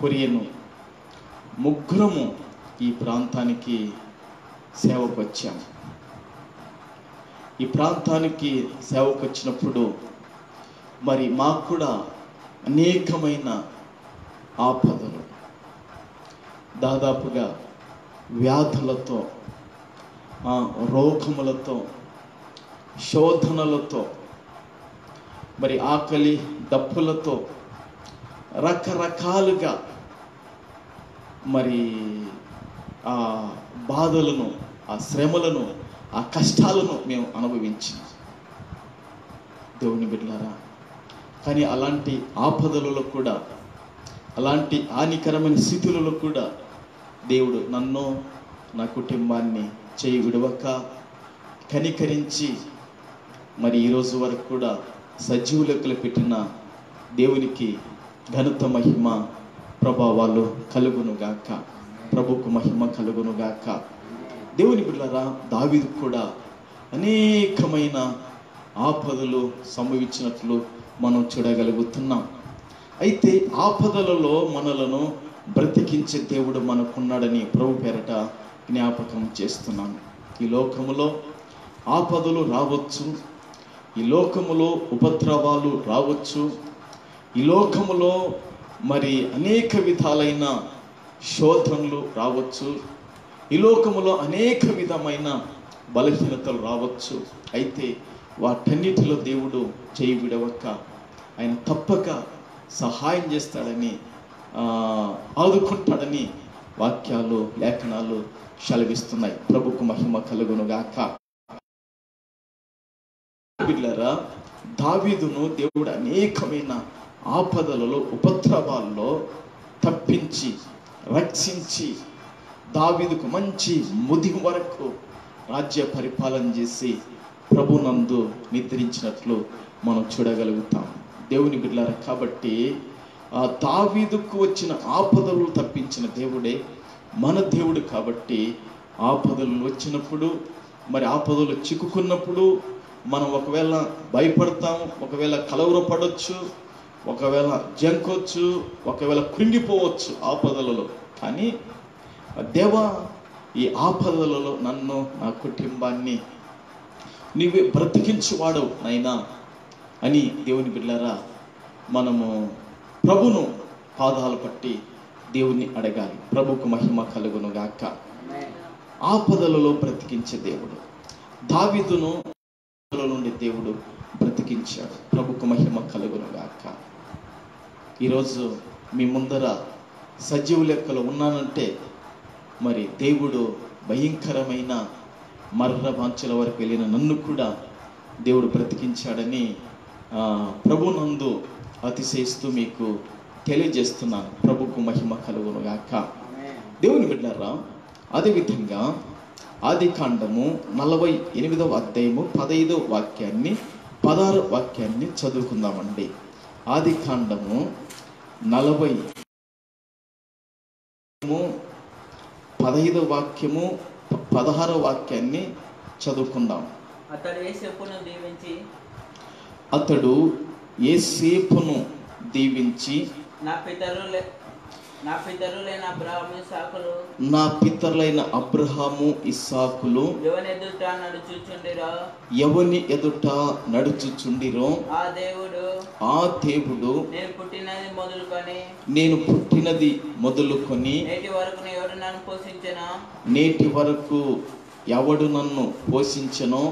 కొరియను ముగ్గురము ఈ ప్రాంతానికి సేవకు వచ్చాము. ఈ ప్రాంతానికి సేవకు వచ్చినప్పుడు మరి మాకు కూడా అనేకమైన ఆపదలు, దాదాపుగా వ్యాధులతో, రోగములతో, శోధనలతో, మరి ఆకలి దప్పులతో రకరకాలుగా మరి ఆ బాధలను, ఆ శ్రమలను, ఆ కష్టాలను మేము అనుభవించాం దేవుని బిడ్డలారా. కానీ అలాంటి ఆపదలలో కూడా, అలాంటి హానికరమైన స్థితులలో కూడా దేవుడు నన్ను, నా కుటుంబాన్ని చేయి విడవక కనికరించి మరి ఈరోజు వరకు కూడా సజీవ లెక్కలు పెట్టిన దేవునికి ఘనత, మహిమ, ప్రభావాలు కలుగునుగాక. ప్రభుకు మహిమ కలుగునుగాక. దేవుని బిడ్డలారా, దావీదు కూడా అనేకమైన ఆపదలు సంభవించినట్లు మనం చూడగలుగుతున్నాం. అయితే ఆపదలలో మనలను బ్రతికించే దేవుడు మనకున్నాడని ప్రభు పేరట జ్ఞాపకం చేస్తున్నాను. ఈ లోకములో ఆపదలు రావచ్చు, ఈ లోకములో ఉపద్రవాలు రావచ్చు, ఈ లోకములో మరి అనేక విధాలైన శోధనలు రావచ్చు, ఈ లోకములో అనేక విధమైన బలహీనతలు రావచ్చు. అయితే వాటన్నిటిలో దేవుడు చేయి విడవక ఆయన తప్పక సహాయం చేస్తాడని, ఆదుకుంటాడని వాక్యాలు, లేఖనాలు సెలవిస్తున్నాయి. ప్రభుకు మహిమ కలుగునుగాక. బిడ్డలారా, దావీదును దేవుడు అనేకమైన ఆపదలలో, ఉపద్రవాల్లో తప్పించి రక్షించి దావీదుకు మంచి ముదిగు వరకు రాజ్య పరిపాలన చేసి ప్రభునందు నిద్రించినట్లు మనం చూడగలుగుతాం దేవుని బిడ్డలారా. కాబట్టి ఆ దావీదుకు వచ్చిన ఆపదలు తప్పించిన దేవుడే మన దేవుడు. కాబట్టి ఆపదలు వచ్చినప్పుడు, మరి ఆపదలు చిక్కుకున్నప్పుడు మనం ఒకవేళ భయపడతాం, ఒకవేళ కలవరపడవచ్చు, ఒకవేళ జంకొచ్చు, ఒకవేళ కృంగిపోవచ్చు ఆపదలలో. కానీ దేవా, ఈ ఆపదలలో నన్ను, నా కుటుంబాన్ని నీవే బ్రతికించువాడవు నైనా అని దేవుని బిడ్డలారా మనము ప్రభును పాదాలు పట్టి దేవుణ్ణి అడగాలి. ప్రభుకు మహిమ కలుగునుగాక. ఆపదలలో బ్రతికించే దేవుడు దావీదును నుండి దేవుడు బ్రతికించాడు. ప్రభుకు మహిమ కలుగునుగాక. ఈరోజు మీ ముందర సజీవ లెక్కలో ఉన్నానంటే మరి దేవుడు భయంకరమైన మరణ వాంఛల వరకు వెళ్ళిన నన్ను కూడా దేవుడు బ్రతికించాడని ప్రభునందు అతిశయిస్తూ మీకు తెలియజేస్తున్నాను. ప్రభుకు మహిమ కలుగునుగాక. దేవుని బిడ్డలారా, అదేవిధంగా ఆదికాండము 48వ అధ్యాయము 15వ వాక్యాన్ని 16వ వాక్యాన్ని చదువుకుందామండి. ఆదికాండము 15వ వాక్యము 16వ వాక్యాన్ని చదువుకుందాం. అతడు యోసేపును దీవించి నా పితరులైన అబ్రహాము ఇస్సాకులు ఎవని ఎదుట నడుచుచుండిరో ఆ దేవుడు నేను పుట్టినది మొదలుకొని నేటి వరకు ఎవడు నన్ను పోషించనో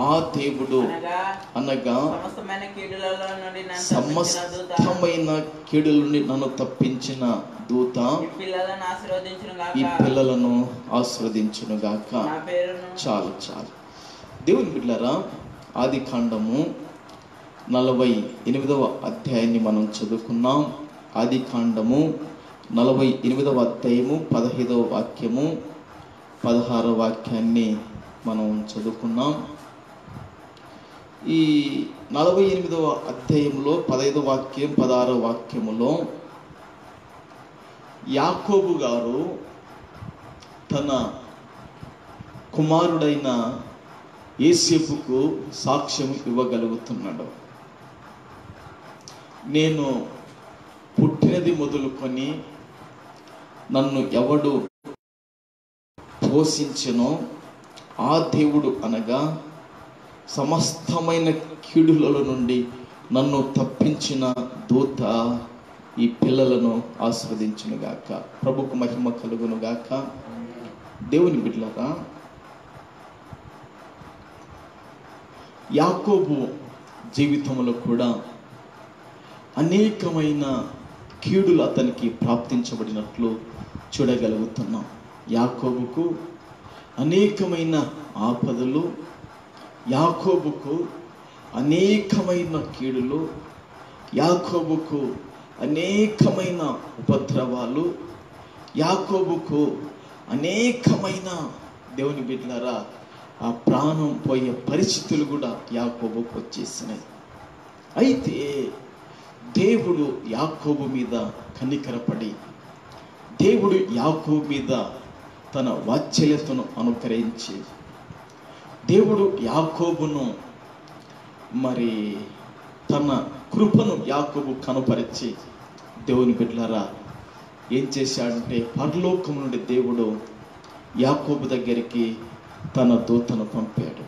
ఆ దేవుడు అనగా సమస్తమైన కీడుల నుండి నన్ను తప్పించిన దూత ఈ పిల్లలను ఆశీర్వదించునుగాక. చాలు చాలు. దేవుని బిడ్డలారా, ఆదికాండము 48వ అధ్యాయాన్ని మనం చదువుకున్నాం. ఆదికాండము 48వ అధ్యాయము 15వ వాక్యము 16వ వాక్యాన్ని మనం చదువుకున్నాం. ఈ 48వ అధ్యాయంలో 15వ వాక్యం 16వ వాక్యములో యాకోబు గారు తన కుమారుడైన యోసేపుకు సాక్ష్యం ఇవ్వగలుగుతున్నాడు. నేను పుట్టినది మొదలుకొని నన్ను ఎవడు పోషించెనో ఆ దేవుడు అనగా సమస్తమైన కీడుల నుండి నన్ను తప్పించిన దూత ఈ పిల్లలను ఆస్వాదించునుగాక. ప్రభుకు మహిమ కలుగునుగాక. దేవుని బిడ్డలారా, యాకోబు జీవితంలో కూడా అనేకమైన కీడులు అతనికి ప్రాప్తించబడినట్లు చూడగలుగుతున్నాం. యాకోబుకు అనేకమైన ఆపదలు, యాకోబుకు అనేకమైన కీడులు, యాకోబుకు అనేకమైన ఉపద్రవాలు, యాకోబుకు అనేకమైన దేవుని బిడ్డలారా ఆ ప్రాణం పోయే పరిస్థితులు కూడా యాకోబుకు వచ్చేసినాయి. అయితే దేవుడు యాకోబు మీద కనికరపడి, దేవుడు యాకోబు మీద తన వాత్సల్యతను అనుకరించి, దేవుడు యాకోబును మరి తన కృపను యాకోబు కనుపరిచి, దేవుని బిడ్డలారా ఏం చేశాడంటే పరలోకం నుండి దేవుడు యాకోబు దగ్గరికి తన దూతను పంపాడు.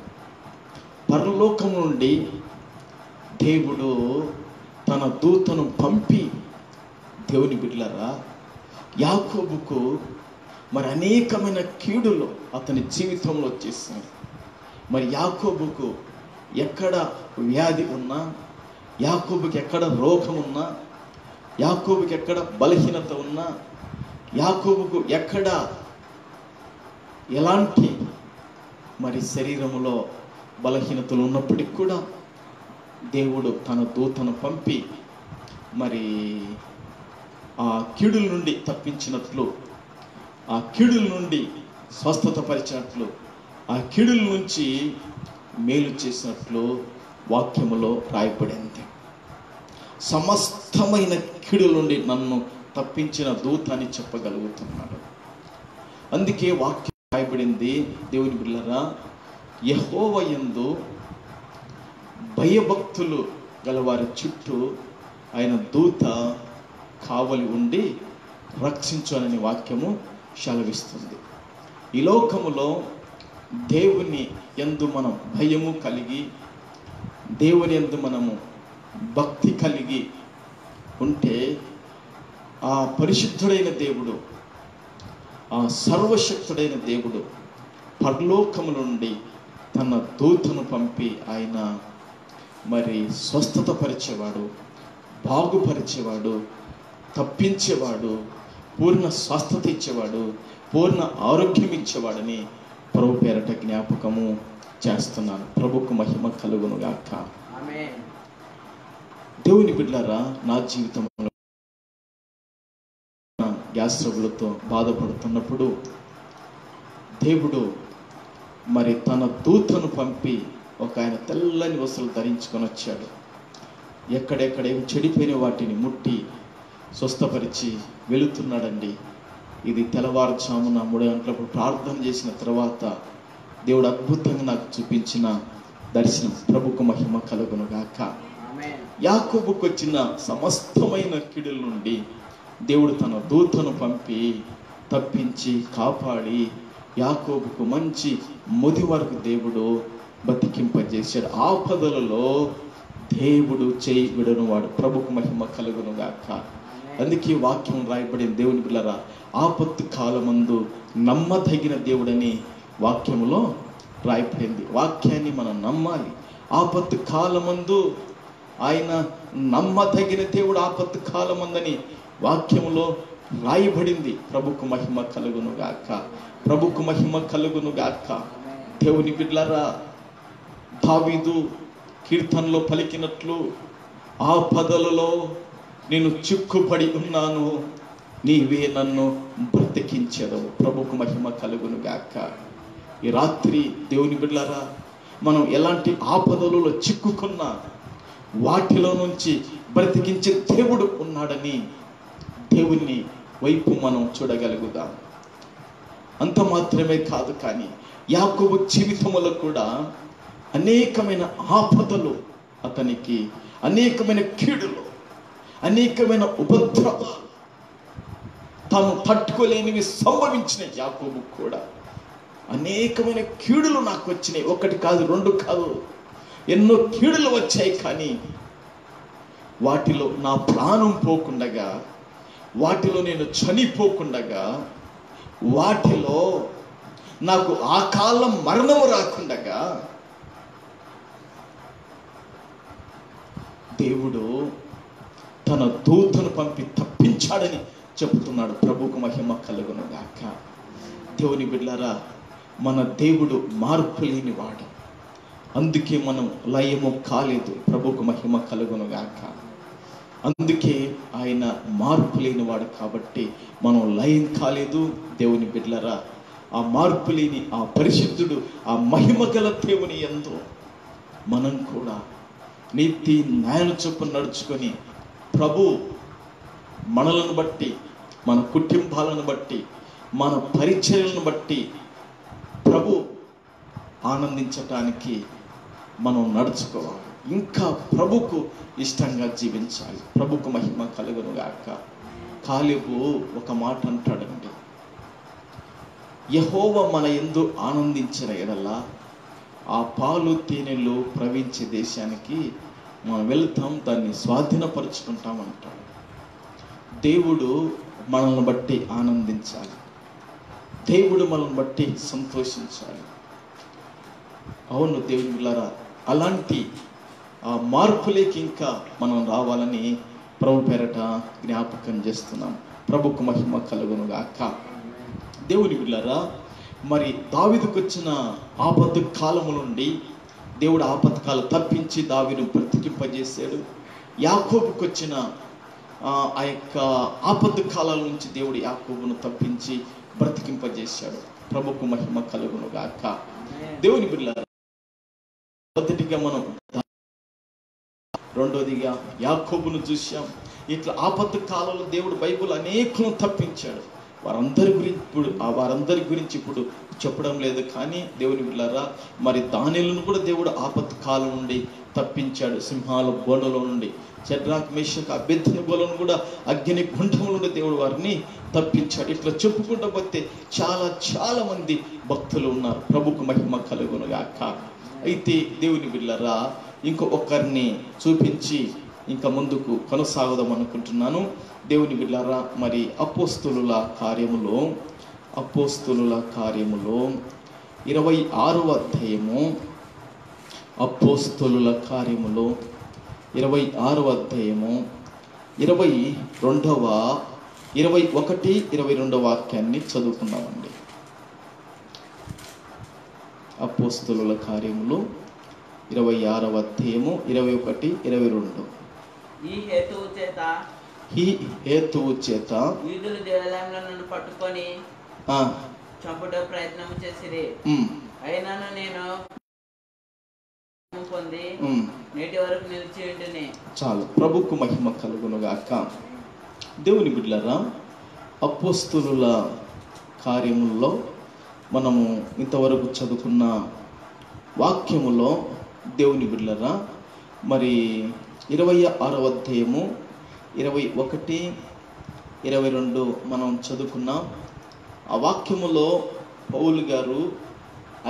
పరలోకం నుండి దేవుడు తన దూతను పంపి, దేవుని బిడ్డలారా యాకోబుకు మరి అనేకమైన కీడులు అతని జీవితంలో వచ్చేసాయి. మరి యాకోబుకు ఎక్కడ వ్యాధి ఉన్నా, యాకోబుకి ఎక్కడ రోగం ఉన్నా, యాకోబుకి ఎక్కడ బలహీనత ఉన్నా, యాకోబుకు ఎక్కడ ఎలాంటి మరి శరీరములో బలహీనతలు ఉన్నప్పటికీ కూడా దేవుడు తన దూతను పంపి మరి ఆ కీడుల నుండి తప్పించినట్లు, ఆ కీడుల నుండి స్వస్థత పరిచినట్లు, ఆ కీడుల నుంచి మేలు చేసినట్లు వాక్యములో రాయబడింది. సమస్తమైన కీడుల నుండి నన్ను తప్పించిన దూత అని చెప్పగలుగుతున్నాడు. అందుకే వాక్యం రాయబడింది, దేవుని బిడ్డలారా, యెహోవా యందు భయభక్తులు గలవారి చుట్టూ ఆయన దూత కావలి ఉండి రక్షించాలని వాక్యము సెలవిస్తుంది. ఈ లోకములో దేవుని యందు మనం భయము కలిగి, దేవుని యందు మనము భక్తి కలిగి ఉంటే ఆ పరిశుద్ధుడైన దేవుడు, ఆ సర్వశక్తుడైన దేవుడు పరలోకము నుండి తన దూతను పంపి ఆయన మరి స్వస్థత పరిచేవాడు, బాగుపరిచేవాడు, తప్పించేవాడు, పూర్ణ స్వస్థత ఇచ్చేవాడు, పూర్ణ ఆరోగ్యం ఇచ్చేవాడని ప్రభు పేరట జ్ఞాపకము చేస్తున్నాను. ప్రభుకు మహిమ కలుగునుగాక. దేవుని బిడ్డలారా, నా జీవితంలో గ్యాస్ ట్రబుల్తో బాధపడుతున్నప్పుడు దేవుడు మరి తన దూతను పంపి ఒక ఆయన తెల్లని వస్త్రాలు ధరించుకొని వచ్చాడు. ఎక్కడెక్కడ చెడిపోయిన వాటిని ముట్టి స్వస్థపరిచి వెళుతున్నాడండి. ఇది తెల్లవారుజామున 3 గంటలప్పుడు ప్రార్థన చేసిన తర్వాత దేవుడు అద్భుతంగా నాకు చూపించిన దర్శనం. ప్రభుకు మహిమ కలుగునుగాక. యాకోబుకు వచ్చిన సమస్తమైన కీడుల నుండి దేవుడు తన దూతను పంపి తప్పించి కాపాడి యాకోబుకు మంచి ముది వరకు దేవుడు బతికింపజేశాడు. ఆపదలలో దేవుడు చేయి విడనువాడు. ప్రభుకు మహిమ కలుగునుగాక. అందుకే వాక్యం రాయబడింది, దేవుని బిడ్డలారా, ఆపత్తు కాలమందు నమ్మదగిన దేవుడని వాక్యములో రాయబడింది. వాక్యాన్ని మనం నమ్మాలి. ఆపత్తు కాలమందు ఆయన నమ్మదగిన దేవుడు ఆపత్తు కాలమందని వాక్యములో రాయబడింది. ప్రభుకు మహిమ కలుగునుగాక. ప్రభుకు మహిమ కలుగునుగాక. దేవుని బిడ్డలారా, దావీదు కీర్తనలో పలికినట్లు, ఆపదలలో నేను చిక్కుపడి ఉన్నాను, నీవే నన్ను బ్రతికించెదవు. ప్రభుకు మహిమ కలుగునుగాక. ఈ రాత్రి దేవుని బిడ్డలారా, మనం ఎలాంటి ఆపదలలో చిక్కుకున్నా వాటిలో నుంచి బ్రతికించే దేవుడు ఉన్నాడని దేవుని వైపు మనం చూడగలుగుదాం. అంత మాత్రమే కాదు, కానీ యాకోబు జీవితంలో కూడా అనేకమైన ఆపదలు అతనికి, అనేకమైన కీడులు, అనేకమైన ఉపద్రవాలు, తాను తట్టుకోలేనివి సంభవించినాయి. యాకోబు కూడా అనేకమైన కీడులు నాకు వచ్చినాయి. 1 కాదు, 2 కాదు, ఎన్నో కీడులు వచ్చాయి. కానీ వాటిలో నా ప్రాణం పోకుండగా, వాటిలో నేను చనిపోకుండగా, వాటిలో నాకు ఆ కాలం మరణము రాకుండగా దేవుడు తన దూతను పంపి తప్పించాడని చెబుతున్నాడు. ప్రభుకు మహిమ కలుగును గాక. దేవుని బిడ్డలారా, మన దేవుడు మార్పు లేనివాడు, అందుకే మనం లయము కాలేదు. ప్రభుకు మహిమ కలుగును గాక. అందుకే ఆయన మార్పు లేనివాడు కాబట్టి మనం లయం కాలేదు. దేవుని బిడ్డలారా, ఆ మార్పు లేని ఆ పరిశుద్ధుడు, ఆ మహిమ గల దేవుని యందు మనం కూడా నీతి న్యాయం చొప్పున నడుచుకొని ప్రభు మనలను బట్టి, మన కుటుంబాలను బట్టి, మన పరిచర్యలను బట్టి ప్రభు ఆనందించటానికి మనం నడుచుకోవాలి. ఇంకా ప్రభుకు ఇష్టంగా జీవించాలి. ప్రభుకు మహిమ కలుగును గాక. కాలేబు ఒక మాట అంటాడండి, యెహోవా మన యందు ఆనందించిన ఎడల ఆ పాలు తేనెలు ప్రవహించే దేశానికి మనం వెళ్తాం, దాన్ని స్వాధీనపరుచుకుంటాం అంటాడు. దేవుడు మనల్ని బట్టి ఆనందించాలి, దేవుడు మనల్ని బట్టి సంతోషించాలి. అవును దేవుని బిడ్డలారా, అలాంటి ఆ మార్పులేకి ఇంకా మనం రావాలని ప్రభు పేరట జ్ఞాపకం చేస్తున్నాం. ప్రభుకు మహిమ కలుగును గాక. దేవుని బిడ్డలారా, మరి దావీదుకు వచ్చిన ఆపత్తు కాలము నుండి దేవుడు ఆపత్కాలు తప్పించి దావీదును బ్రతికింపజేశాడు. యాకోబుకు వచ్చిన ఆ యొక్క ఆపత్తు కాలాల నుంచి దేవుడు యాకోబును తప్పించి బ్రతికింపజేశాడు. ప్రభుకు మహిమ కలుగును గాక. దేవుని బిడ్డలారా, మొదటిగా మనం రెండోదిగా యాకోబును చూశాం. ఇట్లా ఆపత్తు కాలంలో దేవుడు బైబిల్ అనేకులను తప్పించాడు. వారందరి గురించి ఇప్పుడు చెప్పడం లేదు. కానీ దేవుని బిడ్డలారా, మరి దానియేలును కూడా దేవుడు ఆపత్తు కాలం నుండి తప్పించాడు. సింహాల బోనులో నుండి, షడ్రాక్ మేషక్ అబేద్నెగోలను కూడా అగ్ని గుండముల నుండి దేవుడు వారిని తప్పించాడు. ఇట్లా చెప్పుకుంటూ పోతే చాలా చాలా మంది భక్తులు ఉన్నారు. ప్రభుకు మహిమ కలుగును గాక. అయితే దేవుని బిడ్డలారా, ఇంకొకరిని చూపించి ఇంకా ముందుకు కొనసాగుదాం అనుకుంటున్నాను. దేవుని బిడ్డలారా, మరి అపోస్తలుల కార్యములో 26వ అధ్యాయము, అపోస్తలుల కార్యములో 26వ అధ్యాయము 21, 22 వాక్యాన్ని చదువుకున్నామండి. అపోస్తలుల కార్యములు 26వ అధ్యాయము 21, 22. ఈ హేతువు చేత యూదులు దేవాలయంలో నన్ను పట్టుకొని చంపుట ప్రయత్నం చేసిరి. అయినాను నేను పొంది నేటి వరకు నిలిచి ఉంటేనే. చాలు. ప్రభుకు మహిమ కలుగును గాక. దేవుని బిడ్డలారా, అపోస్తలుల కార్యముల్లో మనము ఇంతవరకు చదువుకున్న వాక్యములో దేవుని బిడ్డలారా, మరి 26వ అధ్యాయము 21, 22 మనం చదువుకున్నాం. ఆ వాక్యములో పౌలు గారు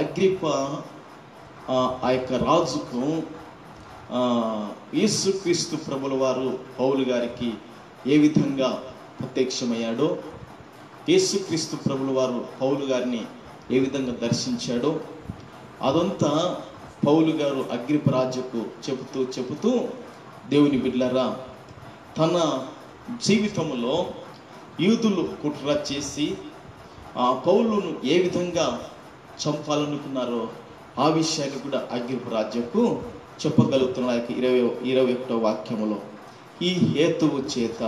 అగ్రిప్ప ఆ యొక్క రాజుకు యేసుక్రీస్తు ప్రభుల వారు పౌలు గారికి ఏ విధంగా ప్రత్యక్షమయ్యాడో, యేసుక్రీస్తు ప్రభుల వారు పౌలు గారిని ఏ విధంగా దర్శించాడో అదంతా పౌలు గారు అగ్రిప్ప రాజుకు చెబుతూ దేవుని బిడ్డలారా, తన జీవితంలో యూదులు కుట్ర చేసి ఆ పౌలును ఏ విధంగా చంపాలనుకున్నారో ఆ విషయాన్ని కూడా అగ్రిప్ప రాజుకు చెప్పగలుగుతున్న 21వ వాక్యములో, ఈ హేతువు చేత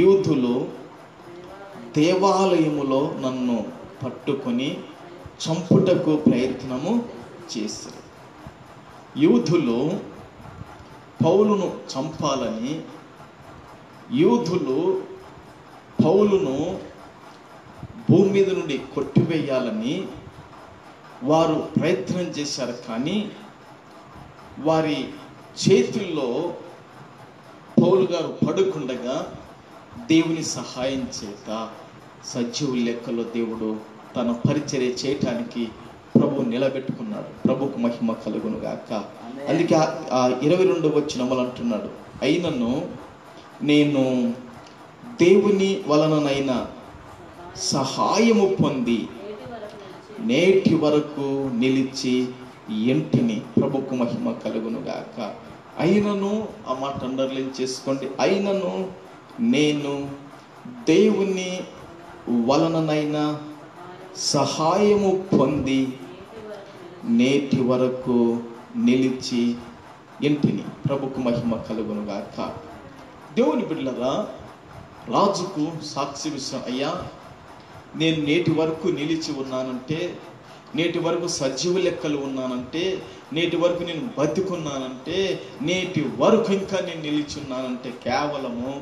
యూదులు దేవాలయములో నన్ను పట్టుకొని చంపుటకు ప్రయత్నము చేశారు. యూదులు పౌలును చంపాలని, యూదులు పౌలును భూమి మీద నుండి కొట్టివేయాలని వారు ప్రయత్నం చేశారు. కానీ వారి చేతుల్లో పౌలు గారు పడుకుండగా దేవుని సహాయం చేత సజీవు లెక్కలో దేవుడు తన పరిచర్య చేయటానికి ప్రభు నిలబెట్టుకున్నాడు. ప్రభుకు మహిమ కలుగును గాక. అందుకే 22 వచనములు అంటున్నాడు, అయినను నేను దేవుని వలననైనా సహాయము పొంది నేటి వరకు నిలిచి ఎంటిని. ప్రభుకు మహిమ కలుగును గాక. అయినను, ఆ మాట అండర్లైన్ చేసుకోండి, అయినను నేను దేవుని వలననైనా సహాయము పొంది నేటి వరకు నిలిచి ఎంటిని. ప్రభుకు మహిమ కలుగును గాక. దేవుని బిడ్డలారా, రాజుకు సాక్షి విషయం, అయ్యా నేను నేటి వరకు నిలిచి ఉన్నానంటే, నేటి వరకు సజీవ లెక్కలు ఉన్నానంటే, నేటి వరకు నేను బతికున్నానంటే, నేటి వరకు ఇంకా నేను నిలిచి ఉన్నానంటే కేవలము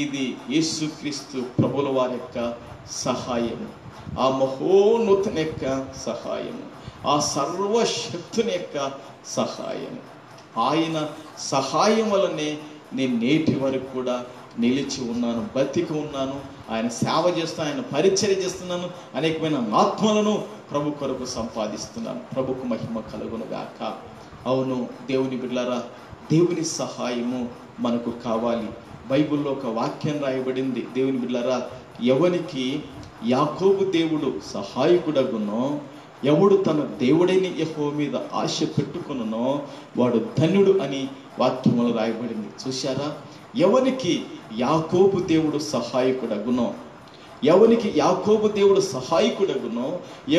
ఇది యేసుక్రీస్తు ప్రభుల వారి యొక్క సహాయము, ఆ మహోన్నతుని యొక్క సహాయము, ఆ సర్వశక్తుని యొక్క సహాయము. ఆయన సహాయం వలనే నేను నేటి వరకు కూడా నిలిచి ఉన్నాను, బతికి ఉన్నాను. ఆయన సేవ చేస్తున్నాను, ఆయన పరిచర్య చేస్తున్నాను, అనేకమైన ఆత్మలను ప్రభు కొరకు సంపాదిస్తున్నాను. ప్రభుకు మహిమ కలుగును గాక. అవును దేవుని బిడ్డలారా, దేవుని సహాయము మనకు కావాలి. బైబిల్లో ఒక వాక్యం రాయబడింది, దేవుని బిడ్డలారా, ఎవనికి యాకోబు దేవుడు సహాయకుడగునో, ఎవడు తన దేవుడైన యెహోవా మీద ఆశ పెట్టుకునో వాడు ధన్యుడు అని వాక్యములు రాయబడింది. చూశారా, ఎవరికి యాకోబు దేవుడు సహాయకుడగునో, ఎవరికి యాకోబు దేవుడు సహాయకుడగునో,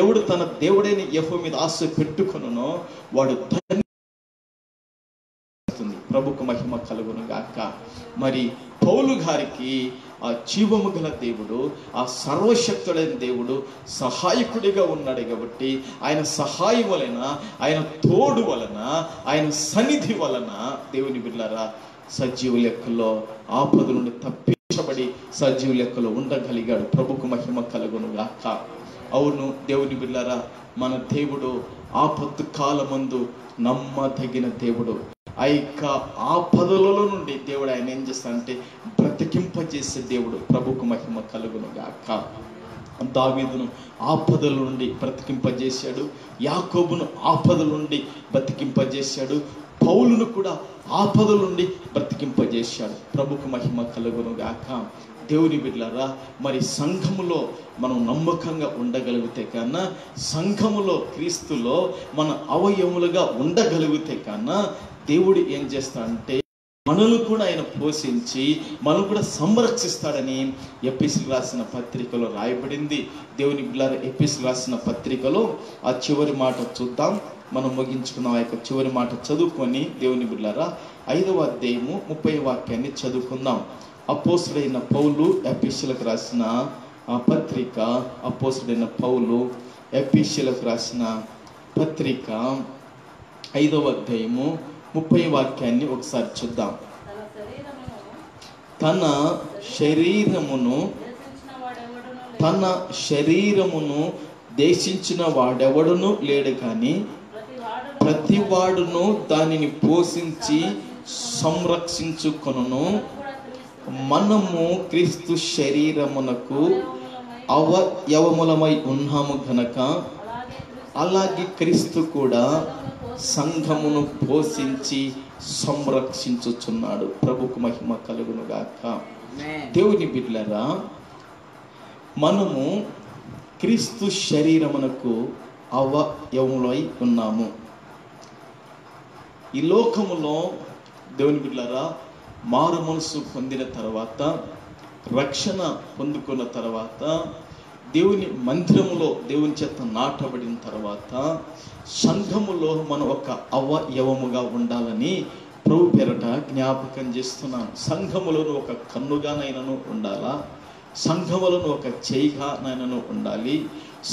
ఎవడు తన దేవుడైన యెహోవా మీద ఆశ పెట్టుకునో వాడు ధన్యుడు. ప్రభుకు మహిమ కలుగును గాక. మరి పౌలు గారికి ఆ జీవము గల దేవుడు, ఆ సర్వశక్తుడైన దేవుడు సహాయకుడిగా ఉన్నాడు కాబట్టి ఆయన సహాయం వలన, ఆయన తోడు వలన, ఆయన సన్నిధి వలన దేవుని బిడ్డలారా సజీవ లెక్కలో ఆపద నుండి తప్పించబడి సజీవ లెక్కలో ఉండగలిగాడు. ప్రభుకు మహిమ కలుగును గాక. అవును దేవుని బిడ్డలారా, మన దేవుడు ఆపత్తు కాలమందు నమ్మదగిన దేవుడు. ఆ యొక్క ఆపదలలో నుండి దేవుడు ఆయన ఏం చేస్తాడంటే బ్రతికింపజేసే దేవుడు. ప్రభుకు మహిమ కలుగును గాక. దావీదును ఆపదల నుండి బ్రతికింపజేశాడు, యాకోబును ఆపదల నుండి బ్రతికింపజేశాడు, పౌలును కూడా ఆపదల నుండి బ్రతికింపజేశాడు. ప్రభుకు మహిమ కలుగును గాక. దేవుని బిడ్డలారా, మరి సంఘములో మనం నమ్మకంగా ఉండగలిగితే కన్నా, సంఘములో క్రీస్తులో మన అవయములుగా ఉండగలిగితే కన్నా దేవుడు ఏం చేస్తాడంటే మనల్ని కూడా ఆయన పోషించి మనల్ని కూడా సంరక్షిస్తాడని ఎపిసిల్ రాసిన పత్రికలో రాయబడింది. దేవుని బిడ్డలారా, ఎపిసిల్ రాసిన పత్రికలో ఆ చివరి మాట చూద్దాం. మనం ముగించుకున్న ఆ యొక్క చివరి మాట చదువుకొని దేవుని బిడ్డలారా 5వ అధ్యాయము 30వ వాక్యాన్ని చదువుకుందాం. అపోస్తుడైన పౌలు ఎపిసిలకు రాసిన ఆ పత్రిక, అపోస్తుడైన పౌలు ఎపిసిలకు రాసిన పత్రిక 5వ అధ్యాయము 30వ వాక్యాన్ని ఒకసారి చూద్దాం. తన శరీరమును దేశించిన వాడెవడును లేడు, కానీ ప్రతివాడును దానిని పోషించి సంరక్షించుకొనును. మనము క్రీస్తు శరీరమునకు అవయవములమై ఉన్నాము గనక అలాగే క్రీస్తు కూడా సంఘమును పోషించి సంరక్షించుచున్నాడు. ప్రభుకు మహిమ కలుగును గాక. దేవుని బిడ్డలారా, మనము క్రీస్తు శరీరమునకు అవయవములై ఉన్నాము. ఈ లోకములో దేవుని బిడ్డలారా మారు మనసు పొందిన తర్వాత, రక్షణ పొందుకున్న తర్వాత, దేవుని మందిరములో దేవుని చేత నాటబడిన తర్వాత సంఘములో మనం ఒక అవయవముగా ఉండాలని ప్రభు పేరట జ్ఞాపకం చేస్తున్నాను. సంఘములను ఒక కన్నుగానైనాను ఉండాలా, సంఘములను ఒక చేయిగానైనాను ఉండాలి.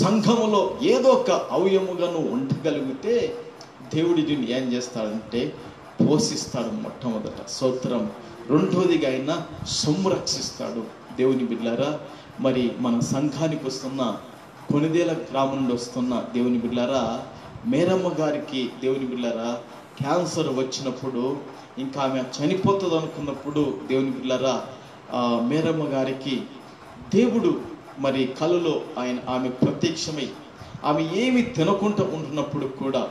సంఘములో ఏదో ఒక అవయముగాను ఉండగలిగితే దేవుడిని ఏం చేస్తాడంటే పోషిస్తాడు. మొట్టమొదట స్తోత్రం. రెండోదిగా ఆయన సంరక్షిస్తాడు. దేవుని బిడ్డలారా, మరి మన సంఘానికి వస్తున్న కొనిదేల గ్రామం నుండి వస్తున్న దేవుని బిడ్డలారా, మేరమ్మ గారికి దేవుని బిడ్డలారా క్యాన్సర్ వచ్చినప్పుడు, ఇంకా ఆమె చనిపోతుంది అనుకున్నప్పుడు దేవుని బిడ్డలారా మేరమ్మ గారికి దేవుడు మరి కలలో ఆమె ప్రత్యక్షమై ఆమె ఏమి తినకుండా ఉంటున్నప్పుడు కూడా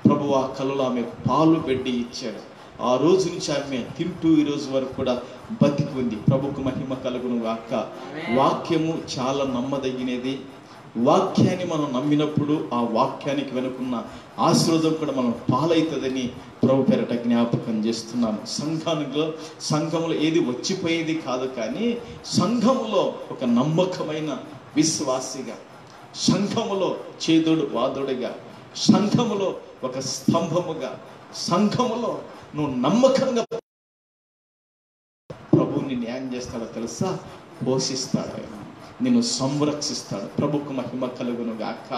ప్రభువా కలలో ఆమె పాలు పెట్టి ఇచ్చాడు. ఆ రోజు నుంచి ఆమె తింటూ ఈ రోజు వరకు కూడా బతికి ఉంది. ప్రభుకు మహిమ కలుగును గాక. వాక్యము చాలా నమ్మదగినది. వాక్యాన్ని మనం నమ్మినప్పుడు ఆ వాక్యానికి వెనుకున్న ఆశీర్వాదం కూడా మనం పాలవుతుందని ప్రభు పేరట జ్ఞాపకం చేస్తున్నాను. సంఘంలో ఏది వచ్చిపోయేది కాదు, కానీ సంఘములో ఒక నమ్మకమైన విశ్వాసిగా, సంఘములో చేదుడు వాదుడిగా, సంఘములో ఒక స్తంభముగా, సంఘములో నువ్వు నమ్మకంగా ప్రభువుని న్యాయం చేస్తాడో తెలుసా? పోషిస్తాడు ఆయన, నిన్ను సంరక్షిస్తాడు. ప్రభుకు మహిమ కలుగును గాక.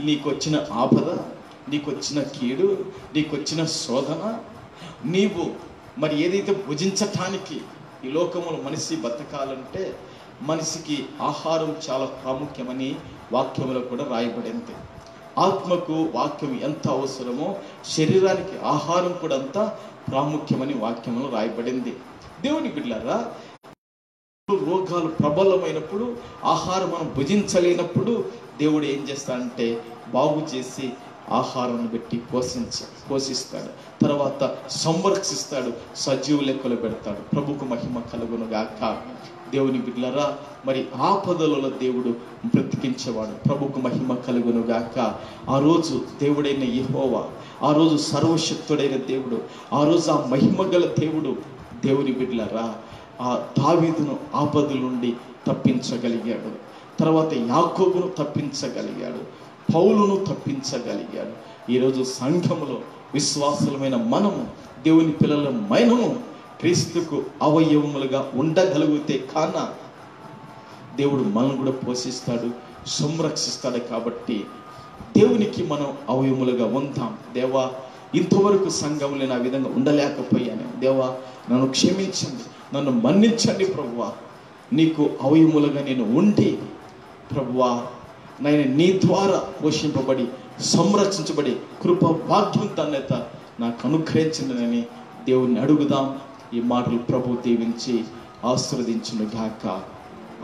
నీకు వచ్చిన ఆపద, నీకు వచ్చిన కీడు, నీకు వచ్చిన శోధన, నీవు మరి ఏదైతే భుజించటానికి ఈ లోకములో మనిషి బతకాలంటే మనిషికి ఆహారం చాలా ప్రాముఖ్యమని వాక్యములో కూడా రాయబడింది. ఆత్మకు వాక్యం ఎంత అవసరమో శరీరానికి ఆహారం కూడా అంత ప్రాముఖ్యమని వాక్యంలో రాయబడింది. దేవుని బిడ్డలారా, రోగాలు ప్రబలమైనప్పుడు, ఆహారం మనం భుజించలేనప్పుడు దేవుడు ఏం చేస్తాడంటే బాగు చేసి ఆహారాన్ని పెట్టి పోషిస్తాడు. తర్వాత సంరక్షిస్తాడు, సజీవ లెక్కలు పెడతాడు. ప్రభుకు మహిమ కలుగును గాక. దేవుని బిడ్డలారా, మరి ఆపదలలో దేవుడు బ్రతికించేవాడు. ప్రభుకు మహిమ కలుగును గాక. ఆ రోజు దేవుడైన యెహోవా, ఆ రోజు సర్వశక్తుడైన దేవుడు, ఆ రోజు ఆ మహిమ గల దేవుడు, దేవుని బిడ్డలారా, ఆ దావీదును ఆపదల నుండి తప్పించగలిగాడు. తర్వాత యాకోబును తప్పించగలిగాడు, పౌలును తప్పించగలిగాడు. ఈరోజు సంఘములో విశ్వాసులమైన మనము, దేవుని పిల్లల మనము క్రీస్తుకు అవయవములుగా ఉండగలిగితే కాన దేవుడు మనల్ని కూడా పోషిస్తాడు, సంరక్షిస్తాడు. కాబట్టి దేవునికి మనం అవయవములుగా ఉందాం. దేవా, ఇంతవరకు సంఘంలో నేను ఆ విధంగా ఉండలేకపోయాను. దేవా, నన్ను క్షమించండి, నన్ను మన్నించండి ప్రభువా. నీకు అవయములుగా నేను ఉండి ప్రభువా, నేను నీ ద్వారా పోషింపబడి సంరక్షించబడి కృప భాగ్యం ధన్యత నాకు అనుగ్రహించండి దేవుణ్ణి అడుగుదాం. ఈ మాటలు ప్రభు దీవించి ఆశీర్వదించును గాక.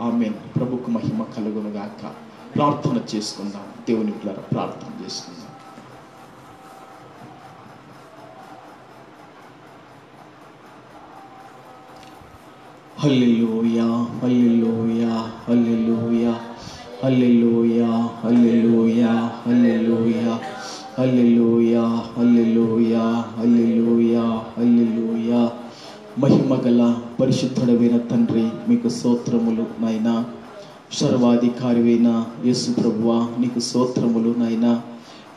ఆమేన్. ప్రభుకు మహిమ కలుగును గాక. ప్రార్థన చేసుకుందాం. దేవుని ద్వారా ప్రార్థన చేసుకుందాం. హల్లెలూయా, హల్లెలూయా, హల్లెలూయా, హల్లెలూయా, హల్లెలూయా, హల్లెలూయా, హల్లెలూయా, హల్లెలూయా, హల్లెలూయా, హల్లెలూయా. మహిమగల పరిశుద్ధుడైన తండ్రి, మీకు స్తోత్రములు నాయనా. సర్వాధికారివైన యేసు ప్రభువా, నీకు స్తోత్రములు నాయనా.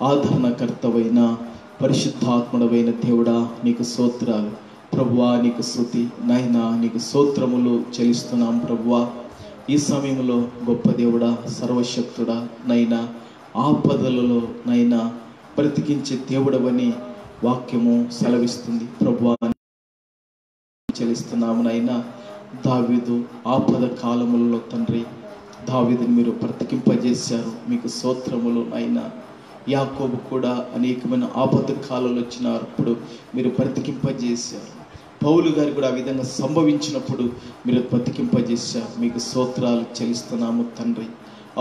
ఆదరణకర్తవైన పరిశుద్ధాత్ముడవైన దేవుడా, నీకు స్తోత్రాలు ప్రభువా. నీకు స్తుతి నాయనా, నీకు స్తోత్రములు చెల్లిస్తున్నాం ప్రభువా. ఈ సమయంలో గొప్ప దేవుడా, సర్వశక్తుడా నైనా, ఆపదలలో నైనా బ్రతికించే దేవుడవని వాక్యము సెలవిస్తుంది ప్రభువా. చెల్లిస్తున్నాము నైనా. దావీదు ఆపద కాలములలో తండ్రి, దావీదుని మీరు బ్రతికింపజేశారు, మీకు స్తోత్రములు నైనా. యాకోబు కూడా అనేకమైన ఆపద కాలంలో వచ్చినప్పుడు మీరు బ్రతికింపజేశారు. పౌలు గారు కూడా ఆ విధంగా సంభవించినప్పుడు మీరు బ్రతికింపజేశారు, మీకు స్తోత్రాలు చెల్లిస్తున్నాము తండ్రి.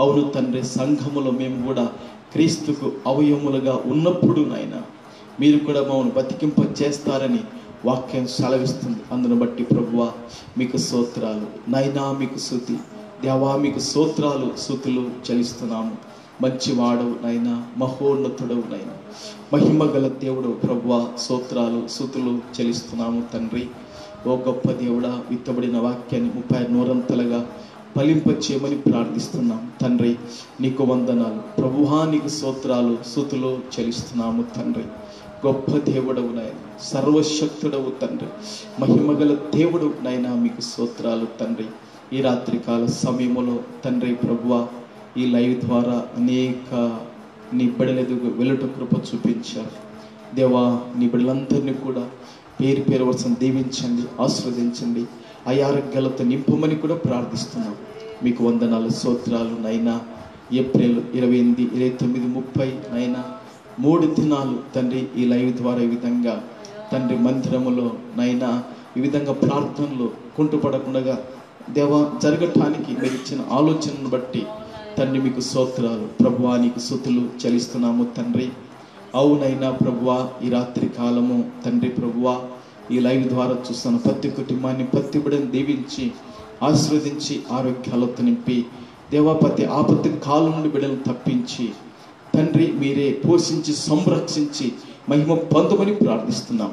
అవును తండ్రి, సంఘములో మేము కూడా క్రీస్తుకు అవయములుగా ఉన్నప్పుడు నాయన మీరు కూడా మమ్మల్ని బ్రతికింపజేస్తారని వాక్యం సెలవిస్తుంది. అందును బట్టి ప్రభువా మీకు స్తోత్రాలు నాయనా, మీకు స్తుతి దేవా, మీకు స్తోత్రాలు స్తుతులు చెల్లిస్తున్నాము. మంచివాడవు నైనా, మహోన్నతుడవు నైనా, మహిమ గల దేవుడు ప్రభువా, స్తోత్రాలు స్తుతులు చెల్లిస్తున్నాము తండ్రి. ఓ గొప్ప దేవుడా, విత్తబడిన వాక్యాన్ని 30 నూరంతలుగా ఫలింపచేయమని ప్రార్థిస్తున్నాం తండ్రి. నీకు వందనాలు ప్రభువా, నీకు స్తోత్రాలు స్తుతులు చెల్లిస్తున్నాము తండ్రి. గొప్ప దేవుడవు నాయన, సర్వశక్తుడవు తండ్రి, మహిమగల దేవుడు నైనా, మీకు స్తోత్రాలు తండ్రి. ఈ రాత్రికాల సమయంలో తండ్రి ప్రభువా, ఈ లైవ్ ద్వారా అనేక నీ బిడ్డలకు వెలుట కృప చూపించారు దేవా. నీ బిడ్డలందరినీ కూడా పేరు పేరు వరుస దీవించండి, ఆశీర్వదించండి, ఆరోగ్యాలతో నింపమని కూడా ప్రార్థిస్తున్నాం. మీకు వందనాలు స్తోత్రాలు నైనా. ఏప్రిల్ 28, 29, 30 నైనా 3 దినాలు తండ్రి ఈ లైవ్ ద్వారా ఈ విధంగా తండ్రి మందిరములో నైనా ఈ విధంగా ప్రార్థనలు కుంటుపడకుండా దేవా జరగటానికి మీరు ఇచ్చిన ఆలోచనను బట్టి తండ్రి మీకు స్తోత్రాలు ప్రభువా, నీకు స్తుతులు చెల్లిస్తున్నాము తండ్రి. అవునైనా ప్రభువా, ఈ రాత్రి కాలము తండ్రి ప్రభువా, ఈ లైవ్ ద్వారా చూస్తున్న ప్రతి కుటుంబాన్ని, ప్రతి బిడ్డను దీవించి ఆశీర్వదించి ఆరోగ్యాలతో నింపి దేవా, ప్రతి ఆపత్తి కాలం నుండి బిడ్డలను తప్పించి తండ్రి మీరే పోషించి సంరక్షించి మహిమ పొందమని ప్రార్థిస్తున్నాం.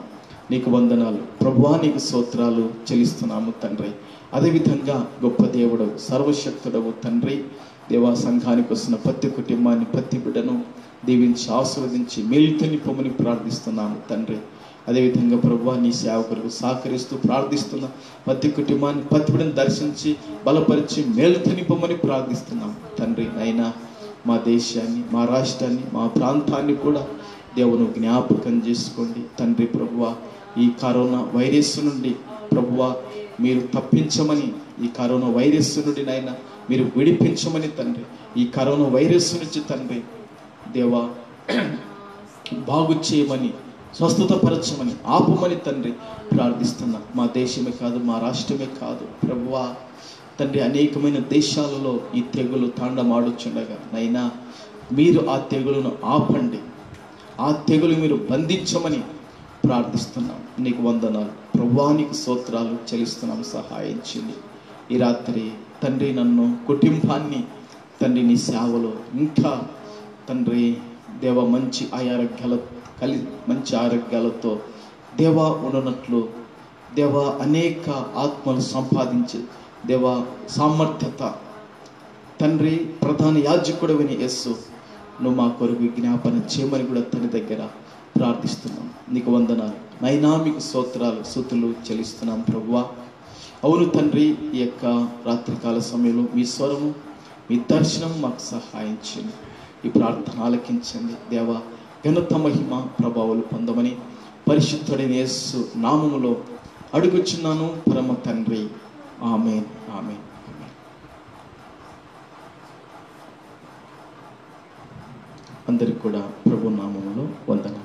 నీకు వందనాలు ప్రభువా, నీకు స్తోత్రాలు చెల్లిస్తున్నాము తండ్రి. అదేవిధంగా గొప్ప దేవుడు, సర్వశక్తుడవు తండ్రి దేవా, సంఘానికి వస్తున్న ప్రతి కుటుంబాన్ని, ప్రతి బిడ్డను దీవించి ఆశీర్వదించి మేలుతో నింపమని ప్రార్థిస్తున్నాము తండ్రి. అదేవిధంగా ప్రభువా, నీ సేవకులకు సహకరిస్తూ ప్రార్థిస్తున్న ప్రతి కుటుంబాన్ని, ప్రతి బిడ్డను దర్శించి బలపరిచి మేలుతో నింపమని ప్రార్థిస్తున్నాము తండ్రి. అయినా మా దేశాన్ని, మా రాష్ట్రాన్ని, మా ప్రాంతాన్ని కూడా దేవుని జ్ఞాపకం చేసుకోండి తండ్రి. ప్రభువా, ఈ కరోనా వైరస్ నుండి ప్రభువా మీరు తప్పించమని, ఈ కరోనా వైరస్ నుండి నాయన మీరు విడిపించమని తండ్రి. ఈ కరోనా వైరస్ నుంచి తండ్రి దేవా బాగు చేయమని, స్వస్థతపరచమని, ఆపమని తండ్రి ప్రార్థిస్తున్నా. మా దేశమే కాదు, మా రాష్ట్రమే కాదు ప్రభువా తండ్రి, అనేకమైన దేశాలలో ఈ తెగులు తాండమాడుచుండగా నైనా మీరు ఆ తెగులను ఆపండి, ఆ తెగులు మీరు బంధించమని ప్రార్థిస్తున్నాం. నీకు వందనాలు ప్రభువా, నీకు స్తోత్రాలు చెల్లిస్తున్నాం. సహాయం చేయండి ఈ రాత్రి తండ్రి. నన్ను, కుటుంబాన్ని తండ్రి నీ సేవలో ఇంకా తండ్రి దేవ మంచి ఆరోగ్యాలతో దేవా ఉండనట్లు దేవా అనేక ఆత్మలు సంపాదించి దేవా సామర్థ్యత తండ్రి ప్రధాన యాజకుడవని యేసు నువ్వు మా కొరకు జ్ఞాపన చేయమని కూడా తన దగ్గర ప్రార్థిస్తున్నాం. నీకు వందనాలు నైనా, మీకు స్తోత్రాలు స్తుతులు చెల్లిస్తున్నాం ప్రభువా. అవును తండ్రి, ఈ యొక్క రాత్రికాల సమయంలో మీ స్వరము, మీ దర్శనం మాకు సహాయం చేయండి. ఈ ప్రార్థన ఆలకించండి దేవా. ఘనత మహిమ ప్రభావాలు పొందమని పరిశుద్ధుడైన యేసు నామములో అడుగుచున్నాను పరమ తండ్రి. ఆమేన్, ఆమేన్, ఆమేన్. అందరికి కూడా ప్రభు నామములో వందనాలు.